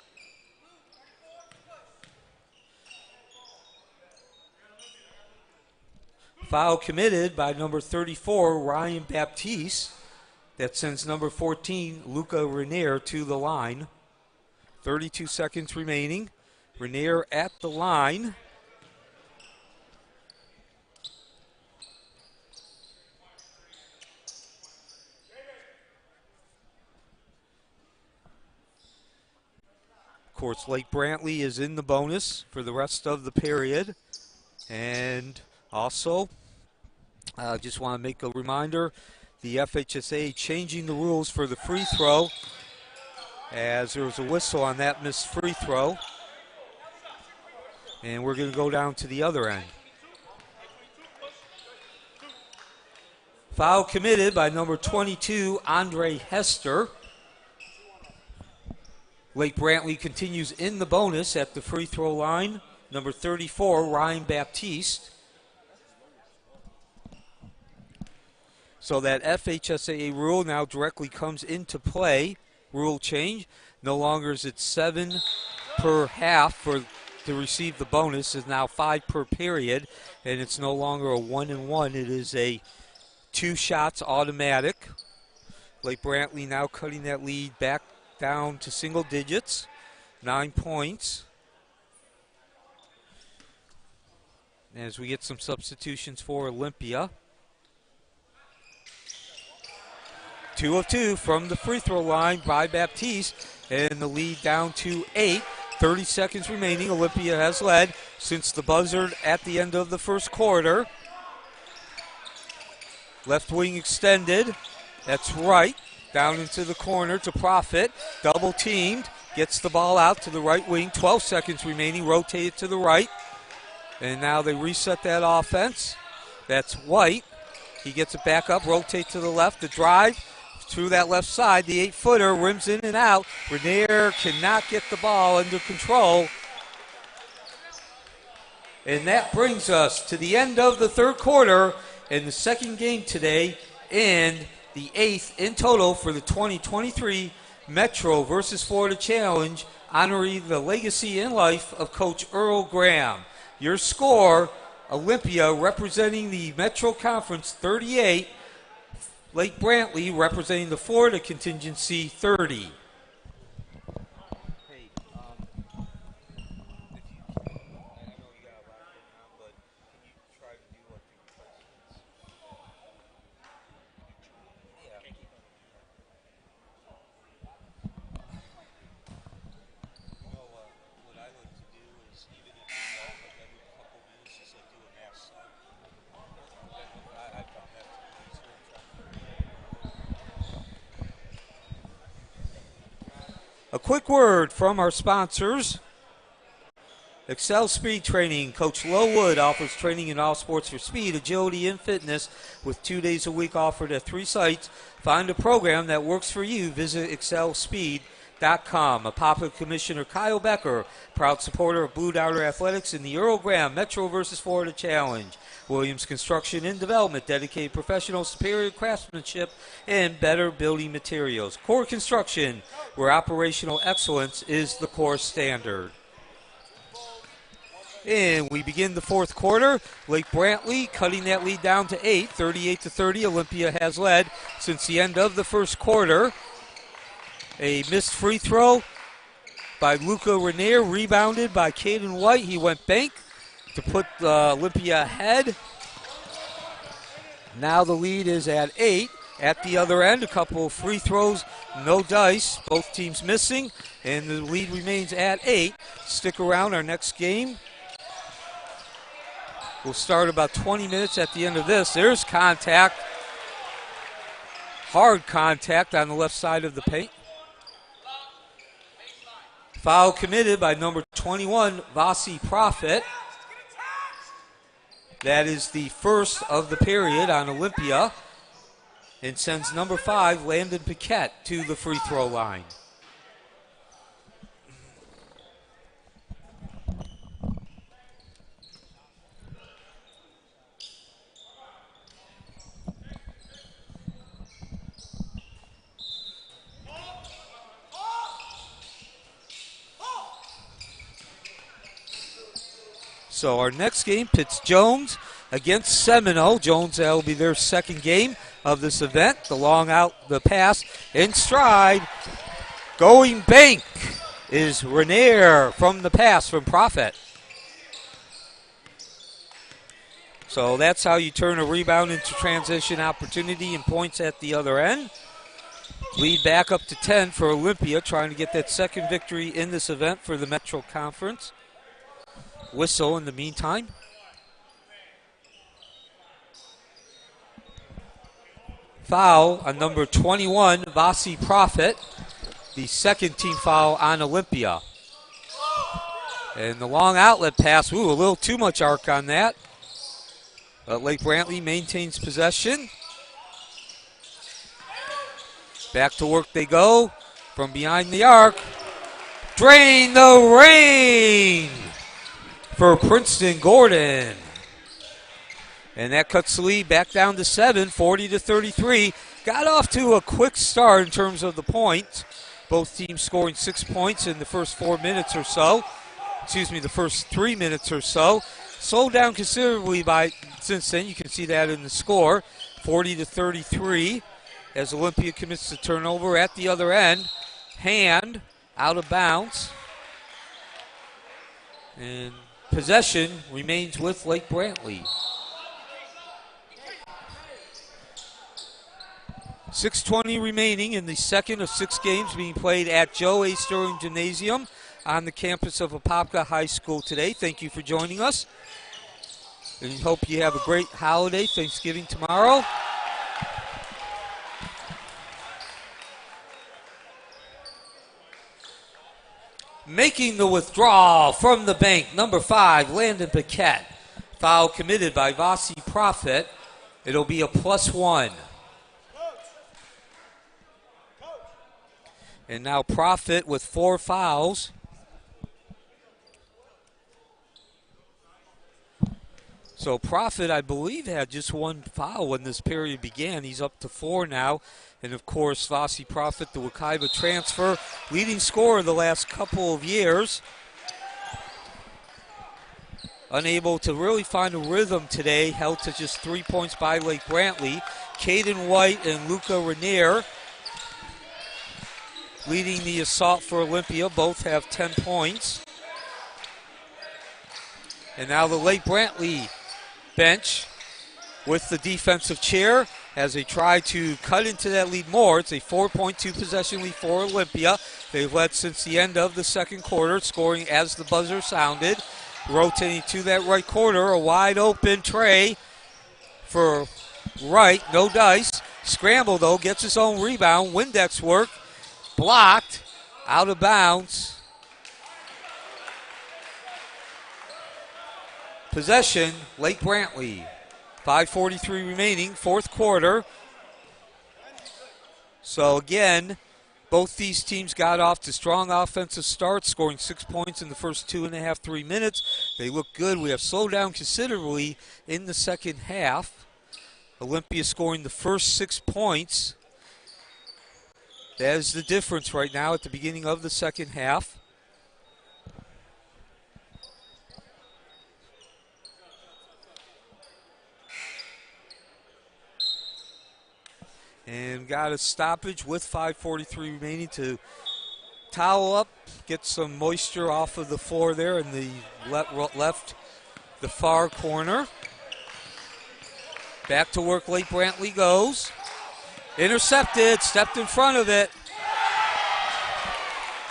Speaker 1: Foul committed by number 34, Ryan Baptiste. That sends number 14, Luca Renier, to the line. 32 seconds remaining. Renier at the line. Of course, Lake Brantley is in the bonus for the rest of the period. And also, I just want to make a reminder, the FHSA changing the rules for the free throw, as there was a whistle on that missed free throw. And we're going to go down to the other end. Foul committed by number 22, Andre Hester. Lake Brantley continues in the bonus at the free throw line. Number 34, Ryan Baptiste. So that FHSAA rule now directly comes into play. Rule change. No longer is it 7 per half to receive the bonus. It's now 5 per period. And it's no longer a 1-and-1. It is a 2 shots automatic. Lake Brantley now cutting that lead back down to single digits. 9 points. as we get some substitutions for Olympia. 2 of 2 from the free throw line by Baptiste, and the lead down to 8. 30 seconds remaining. Olympia has led since the buzzer at the end of the first quarter. Left wing extended. That's right. Down into the corner to Profit. Double teamed. Gets the ball out to the right wing. 12 seconds remaining. Rotate it to the right. And now they reset that offense. That's White. He gets it back up. Rotate to the left. The drive through that left side. The 8-footer rims in and out. Renier cannot get the ball under control. And that brings us to the end of the third quarter and the second game today, and the 8th in total for the 2023 Metro versus Florida Challenge, honoring the legacy and life of Coach Earl Graham. Your score, Olympia representing the Metro Conference 38, Lake Brantley representing the Florida contingency 30. A quick word from our sponsors. Excel Speed Training. Coach Lowood offers training in all sports for speed, agility, and fitness with 2 days a week offered at 3 sites. Find a program that works for you. Visit excelspeed.com. Apopka Commissioner Kyle Becker, proud supporter of Blue Darter Athletics in the Earl Graham Metro vs. Florida Challenge. Williams Construction and Development, dedicated professional, superior craftsmanship, and better building materials. Core Construction, where operational excellence is the core standard. And we begin the fourth quarter. Lake Brantley cutting that lead down to 8, 38-30. Olympia has led since the end of the first quarter. A missed free throw by Luca Renier, rebounded by Caden White. He went bank to put Olympia ahead. Now the lead is at 8. At the other end, a couple of free throws, no dice. Both teams missing, and the lead remains at 8. Stick around. Our next game will start about 20 minutes at the end of this. There's contact. Hard contact on the left side of the paint. Foul committed by number 21, Vasi Profit. That is the first of the period on Olympia, and sends number 5, Landon Paquette, to the free throw line. So our next game pits Jones against Seminole. Jones, that will be their second game of this event. The long out, the pass, in stride. Going bank is Renier from the pass from Profit. So that's how you turn a rebound into transition opportunity and points at the other end. Lead back up to 10 for Olympia, trying to get that second victory in this event for the Metro Conference. Whistle in the meantime. Foul on number 21, Vasi Profit. The second team foul on Olympia. And the long outlet pass, a little too much arc on that. But Lake Brantley maintains possession. Back to work they go from behind the arc. Drain the rain for Princeton Gordon. And that cuts the lead back down to 7, 40-33. Got off to a quick start in terms of the points. Both teams scoring 6 points in the first 4 minutes or so. The first 3 minutes or so. Slowed down considerably since then. You can see that in the score. 40-33 as Olympia commits to turnover at the other end. Hand out of bounds. And Possession remains with Lake Brantley. 6:20 remaining in the second of 6 games being played at Joe A. Sterling Gymnasium on the campus of Apopka High School today. Thank you for joining us. And we hope you have a great holiday, Thanksgiving tomorrow. Making the withdrawal from the bank, number 5, Landon Paquette. Foul committed by Vasi Prophet. It'll be a +1. And now Prophet with 4 fouls. So Prophet, I believe, had just 1 foul when this period began. He's up to 4 now. And, of course, Vasi Prophet, the Wekiva transfer, leading scorer the last couple of years. Unable to really find a rhythm today, held to just 3 points by Lake Brantley. Caden White and Luca Rainier leading the assault for Olympia. Both have 10 points. And now the Lake Brantley bench with the defensive chair as they try to cut into that lead more. It's a 4.2 possession lead for Olympia. They've led since the end of the second quarter, scoring as the buzzer sounded. Rotating to that right corner, a wide open tray for Wright, no dice. Scramble though, gets his own rebound. Windex work, blocked, out of bounds. Possession, Lake Brantley. 5:43 remaining, fourth quarter. So again, both these teams got off to strong offensive starts, scoring 6 points in the first 2.5, 3 minutes. They look good. We have slowed down considerably in the second half. Olympia scoring the first 6 points. That is the difference right now at the beginning of the second half. And got a stoppage with 5:43 remaining to towel up, get some moisture off of the floor there in the left, the far corner. Back to work, Lake Brantley goes. Intercepted, stepped in front of it.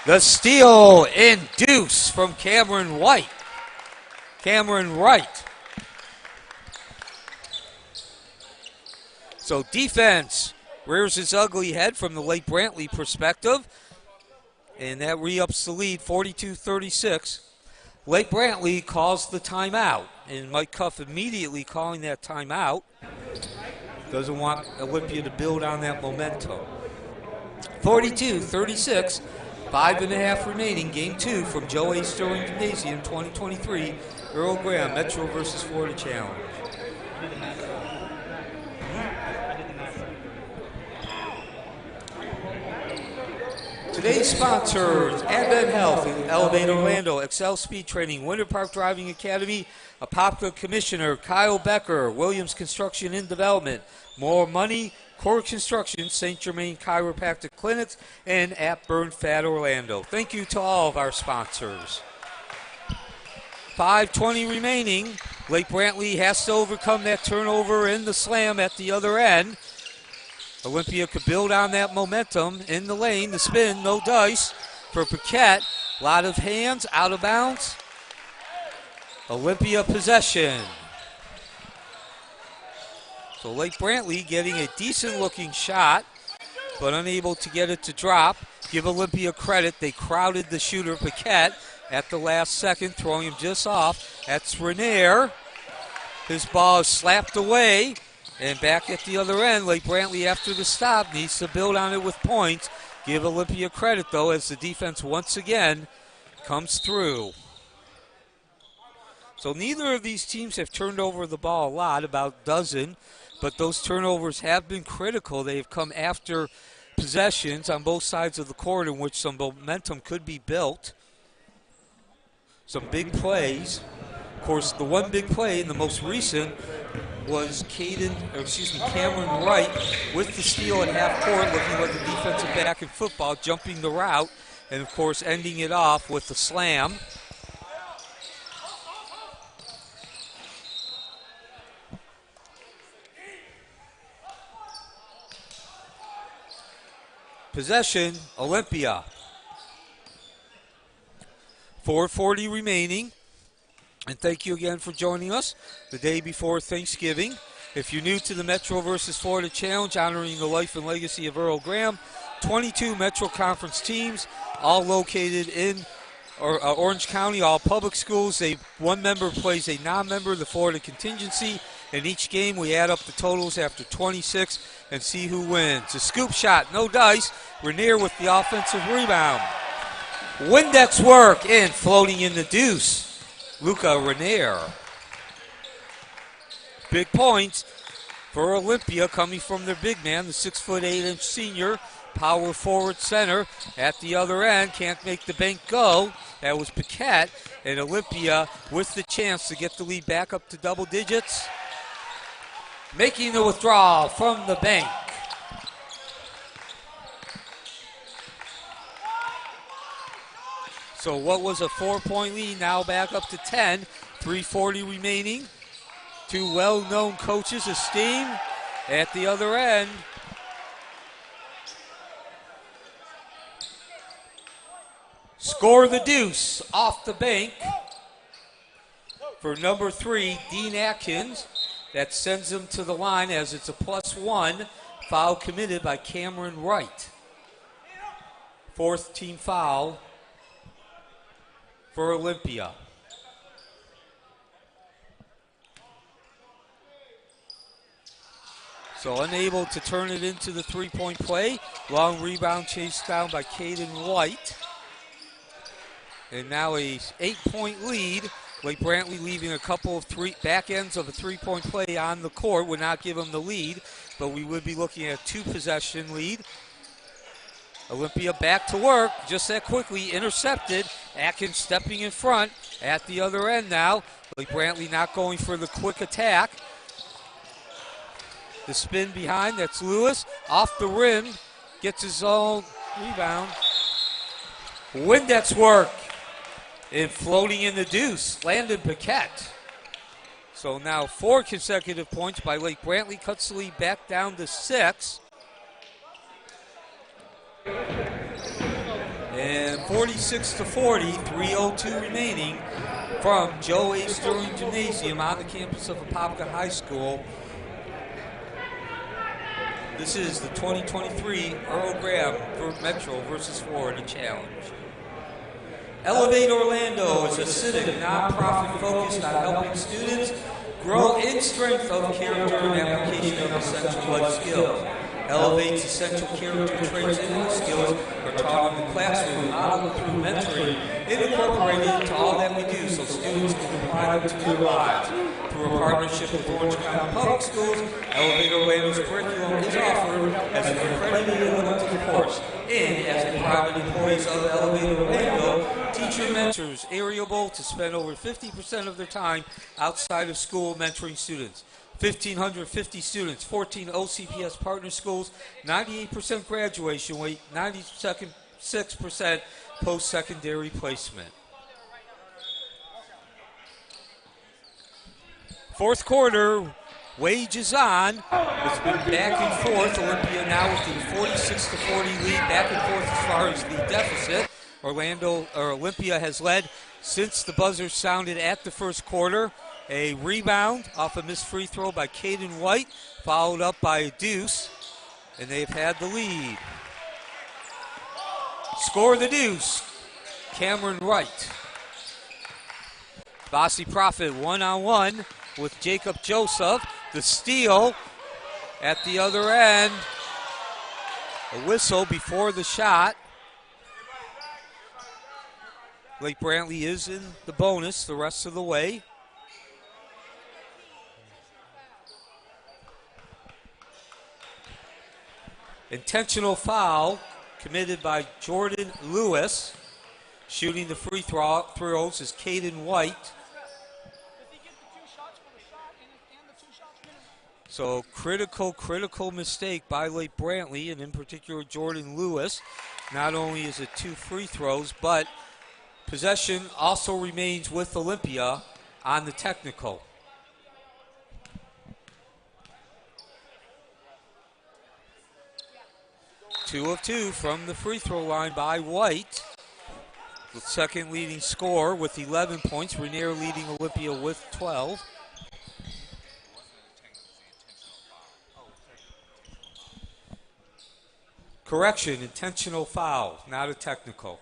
Speaker 1: The steal and deuce from Cameron Wright. So defense rears its ugly head from the Lake Brantley perspective. And that re-ups the lead, 42-36. Lake Brantley calls the timeout. And Mike Cuff immediately calling that timeout. Doesn't want Olympia to build on that momentum. 42-36, 5.5 remaining. Game 2 from Joe A. Sterling Gymnasium 2023. Earl Graham Metro versus Florida Challenge. Today's sponsors: Advent Health, Elevate Orlando, Excel Speed Training, Winter Park Driving Academy, Apopka Commissioner Kyle Becker, Williams Construction and Development, More Money, Core Construction, St. Germain Chiropractic Clinics, and at Burn Fat Orlando. Thank you to all of our sponsors. 5:20 remaining. Lake Brantley has to overcome that turnover in the slam at the other end. Olympia could build on that momentum in the lane. The spin, no dice for Paquette. A lot of hands, out of bounds. Olympia possession. So Lake Brantley getting a decent looking shot, but unable to get it to drop. Give Olympia credit. They crowded the shooter, Paquette, at the last second, throwing him just off. That's Rainier. His ball is slapped away. And back at the other end, Lake Brantley, after the stop, needs to build on it with points. Give Olympia credit, though, as the defense once again comes through. So neither of these teams have turned over the ball a lot, about a dozen, but those turnovers have been critical. They have come after possessions on both sides of the court in which some momentum could be built. Some big plays. Of course, the one big play in the most recent was Cameron Wright with the steal at half court, looking like a defensive back in football, jumping the route, and of course ending it off with the slam. Possession, Olympia. 4:40 remaining. And thank you again for joining us the day before Thanksgiving. If you're new to the Metro versus Florida Challenge, honoring the life and legacy of Earl Graham, 22 Metro Conference teams, all located in Orange County, all public schools. One member plays a non-member, the Florida contingency. In each game, we add up the totals after 26 and see who wins. A scoop shot, no dice. Rainier with the offensive rebound. Windex work and floating in the deuce. Luca Rainier. Big points for Olympia coming from their big man, the 6'8" senior, power forward center. At the other end, can't make the bank go. That was Paquette, and Olympia with the chance to get the lead back up to double digits. Making the withdrawal from the bank. So what was a 4-point lead, now back up to 10. 3:40 remaining. Two well-known coaches, Esteem at the other end. Score the deuce off the bank for number 3, Dean Atkins. That sends him to the line as it's a +1. Foul committed by Cameron Wright. 4th team foul for Olympia. So unable to turn it into the 3-point play. Long rebound chased down by Caden White. And now a 8-point lead. Lake Brantley leaving a couple of back ends of a 3-point play on the court would not give them the lead, but we would be looking at a 2-possession lead. Olympia back to work just that quickly, intercepted. Atkins stepping in front at the other end now. Lake Brantley not going for the quick attack. The spin behind, that's Lewis. Off the rim, gets his own rebound. Windex work. And floating in the deuce, Landon Paquette. So now 4 consecutive points by Lake Brantley. Cuts the lead back down to 6. And 46-40, 3:02 remaining from Joe A. Sterling Gymnasium on the campus of Apopka High School. This is the 2023 Earl Graham Metro versus Florida Challenge. Elevate Orlando is a civic nonprofit focused on helping students grow in strength of character and application of essential life skills. Elevate's essential character traits and life skills are taught in the classroom, modeled through mentoring, and incorporated into all that we do so students can apply them to their lives. Through a partnership with Orange County Public Schools, Elevate Orlando's curriculum is offered as an accredited limited course. And as the private employees of Elevate Orlando, teacher mentors are able to spend over 50% of their time outside of school mentoring students. 1,550 students, 14 OCPS partner schools, 98% graduation rate, 96% post-secondary placement. Fourth quarter, wage is on. It's been back and forth. Olympia now with the 46-40 lead, back and forth as far as the deficit. Olympia has led since the buzzer sounded at the first quarter. A rebound off a missed free throw by Caden White, followed up by a deuce, and they've had the lead. Score the deuce, Cameron Wright. Bossy Prophet one-on-one with Jacob Joseph. The steal at the other end. A whistle before the shot. Lake Brantley is in the bonus the rest of the way. Intentional foul committed by Jordan Lewis. Shooting the free throws is Caden White. So critical mistake by Lake Brantley, and in particular Jordan Lewis. Not only is it 2 free throws, but possession also remains with Olympia on the technical. 2 of 2 from the free throw line by White. The second leading scorer with 11 points. Rainier leading Olympia with 12. Correction, intentional foul, not a technical.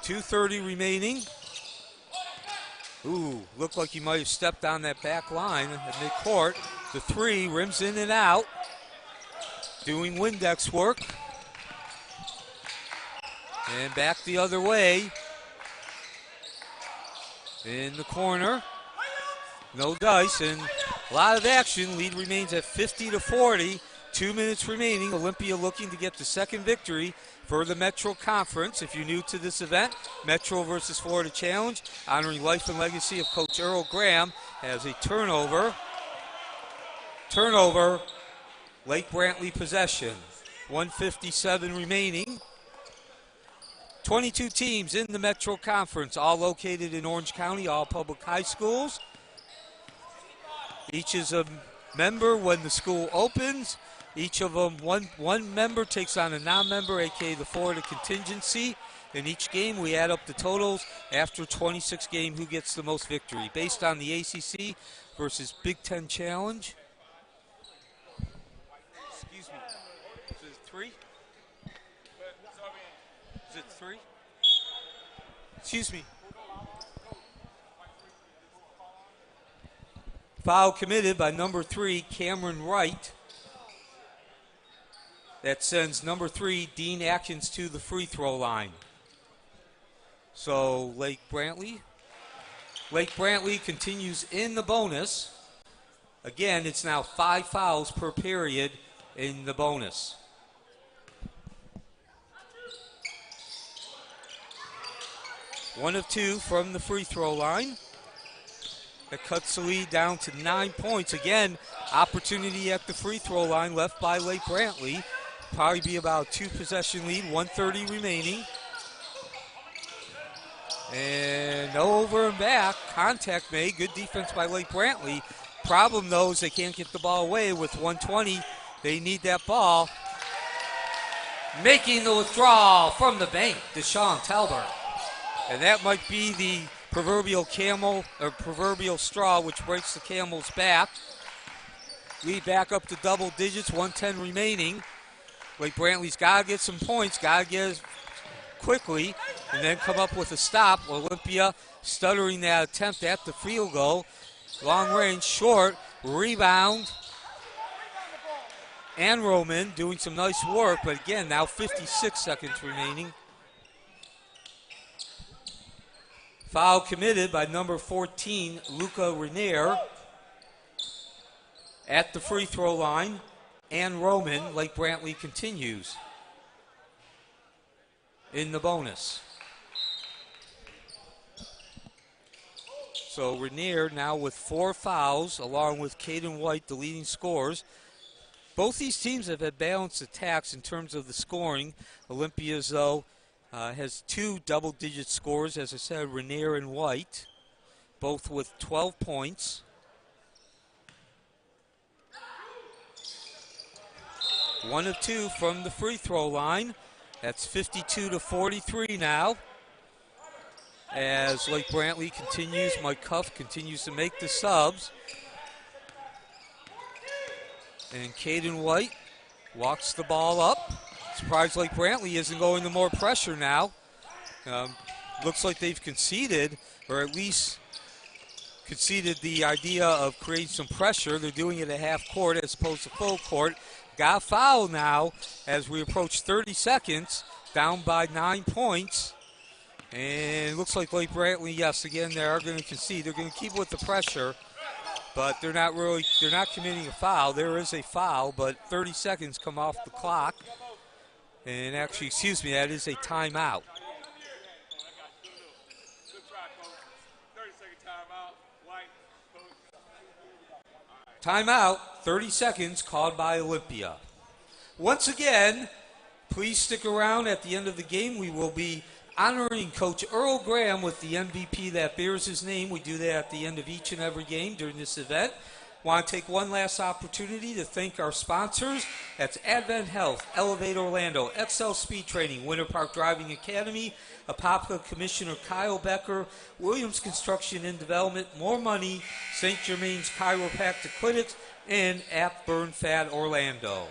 Speaker 1: .230 remaining. Ooh, looked like he might have stepped on that back line at midcourt. The three, rims in and out. Doing Windex work. And back the other way. In the corner. No dice, and a lot of action. Lead remains at 50-40. 2 minutes remaining. Olympia looking to get the second victory for the Metro Conference. If you're new to this event, Metro versus Florida Challenge, honoring life and legacy of Coach Earl Graham, has a turnover. Turnover, Lake Brantley possession. 1:57 remaining. 22 teams in the Metro Conference, all located in Orange County, all public high schools. Each is a member when the school opens. Each of them, one member takes on a non-member, aka the Florida contingency. In each game, we add up the totals after 26 game, who gets the most victory, based on the ACC versus Big Ten Challenge. Excuse me. Is it 3? Is it 3? Excuse me. Foul committed by number 3, Cameron Wright. That sends number 3, Dean Atkins, to the free throw line. So Lake Brantley continues in the bonus. Again, it's now 5 fouls per period in the bonus. One of 2 from the free throw line. That cuts the lead down to 9 points. Again, opportunity at the free throw line left by Lake Brantley. Probably be about 2 possession lead, 1:30 remaining. And over and back, contact made. Good defense by Lake Brantley. Problem though is they can't get the ball away with 1:20. They need that ball. Making the withdrawal from the bank, Deshaun Talbert. And that might be the proverbial camel or proverbial straw which breaks the camel's back. Lead back up to double digits, 1:10 remaining. Lake Brantley's got to get some points, got to get it quickly, and then come up with a stop. Olympia stuttering that attempt at the field goal. Long range, short, rebound. And Roman doing some nice work, but again, now 56 seconds remaining. Foul committed by number 14, Luca Rainier. At the free throw line, and Roman. Lake Brantley continues in the bonus. So Rainier now with 4 fouls, along with Caden White, the leading scorers. Both these teams have had balanced attacks in terms of the scoring. Olympia's, though, has 2 double-digit scores, as I said, Rainier and White, both with 12 points. One of 2 from the free throw line. That's 52-43 now. As Lake Brantley continues, Mike Cuff continues to make the subs. And Caden White walks the ball up. Surprised Lake Brantley isn't going to more pressure now. Looks like they've conceded, or at least conceded the idea of creating some pressure. They're doing it at half court as opposed to full court. Got fouled now as we approach 30 seconds, down by 9 points. And it looks like Lake Brantley, yes, again, they are going to concede. They're going to keep with the pressure, but they're not committing a foul. There is a foul, but 30 seconds come off the clock. And actually, excuse me, that is a timeout. Timeout, 30 seconds, called by Olympia. Once again, please stick around at the end of the game. We will be honoring Coach Earl Graham with the MVP that bears his name. We do that at the end of each and every game during this event. Want to take one last opportunity to thank our sponsors. That's Advent Health, Elevate Orlando, XL Speed Training, Winter Park Driving Academy, Apopka Commissioner Kyle Becker, Williams Construction and Development, More Money, St. Germain's Chiropractic Clinics, and App Burn Fat Orlando.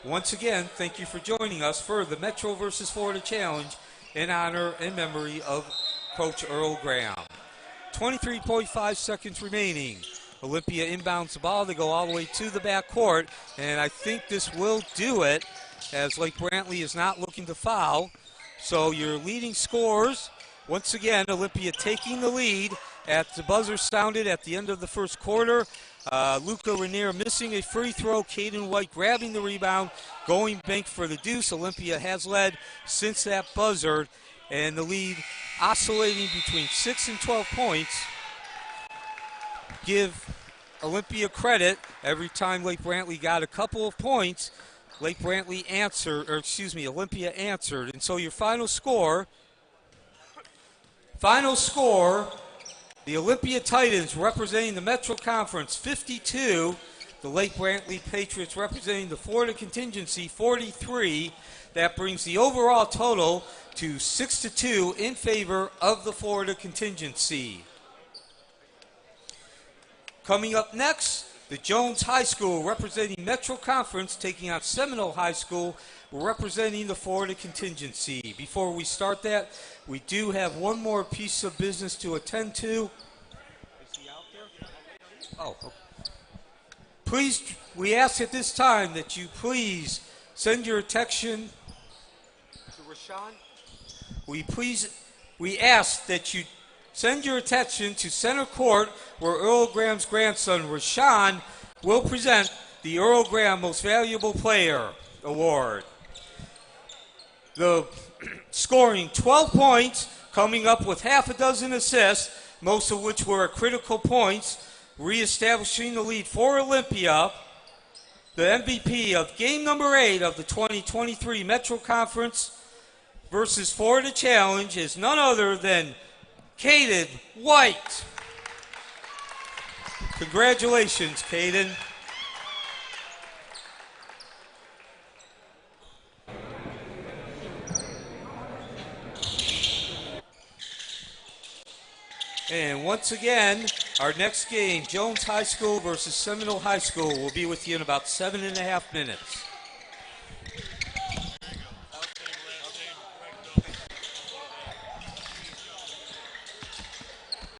Speaker 1: Once again, thank you for joining us for the Metro vs. Florida Challenge in honor and memory of Coach Earl Graham. 23.5 seconds remaining. Olympia inbounds the ball. They go all the way to the backcourt, and I think this will do it as Lake Brantley is not looking to foul. So your leading scorers, once again, Olympia taking the lead at the buzzer sounded at the end of the first quarter. Luca Rainier missing a free throw. Caden White grabbing the rebound, going bank for the deuce. Olympia has led since that buzzer, and the lead oscillating between 6 and 12 points. Give Olympia credit. Every time Lake Brantley got a couple of points, Olympia answered. And so your final score, the Olympia Titans representing the Metro Conference 52, the Lake Brantley Patriots representing the Florida Contingency 43. That brings the overall total to 6-2 in favor of the Florida Contingency. Coming up next, the Jones High School representing Metro Conference taking on Seminole High School representing the Florida Contingency. Before we start that, we do have one more piece of business to attend to. Is he out there? Oh, okay. Please, we ask at this time that you please send your attention to Rashawn. We ask that you send your attention to center court where Earl Graham's grandson, Rashawn, will present the Earl Graham Most Valuable Player Award. The scoring 12 points, coming up with half a dozen assists, most of which were critical points, reestablishing the lead for Olympia. The MVP of game number 8 of the 2023 Metro Conference versus Florida Challenge is none other than Caden White. Congratulations, Caden. And once again, our next game, Jones High School versus Seminole High School, will be with you in about 7.5 minutes.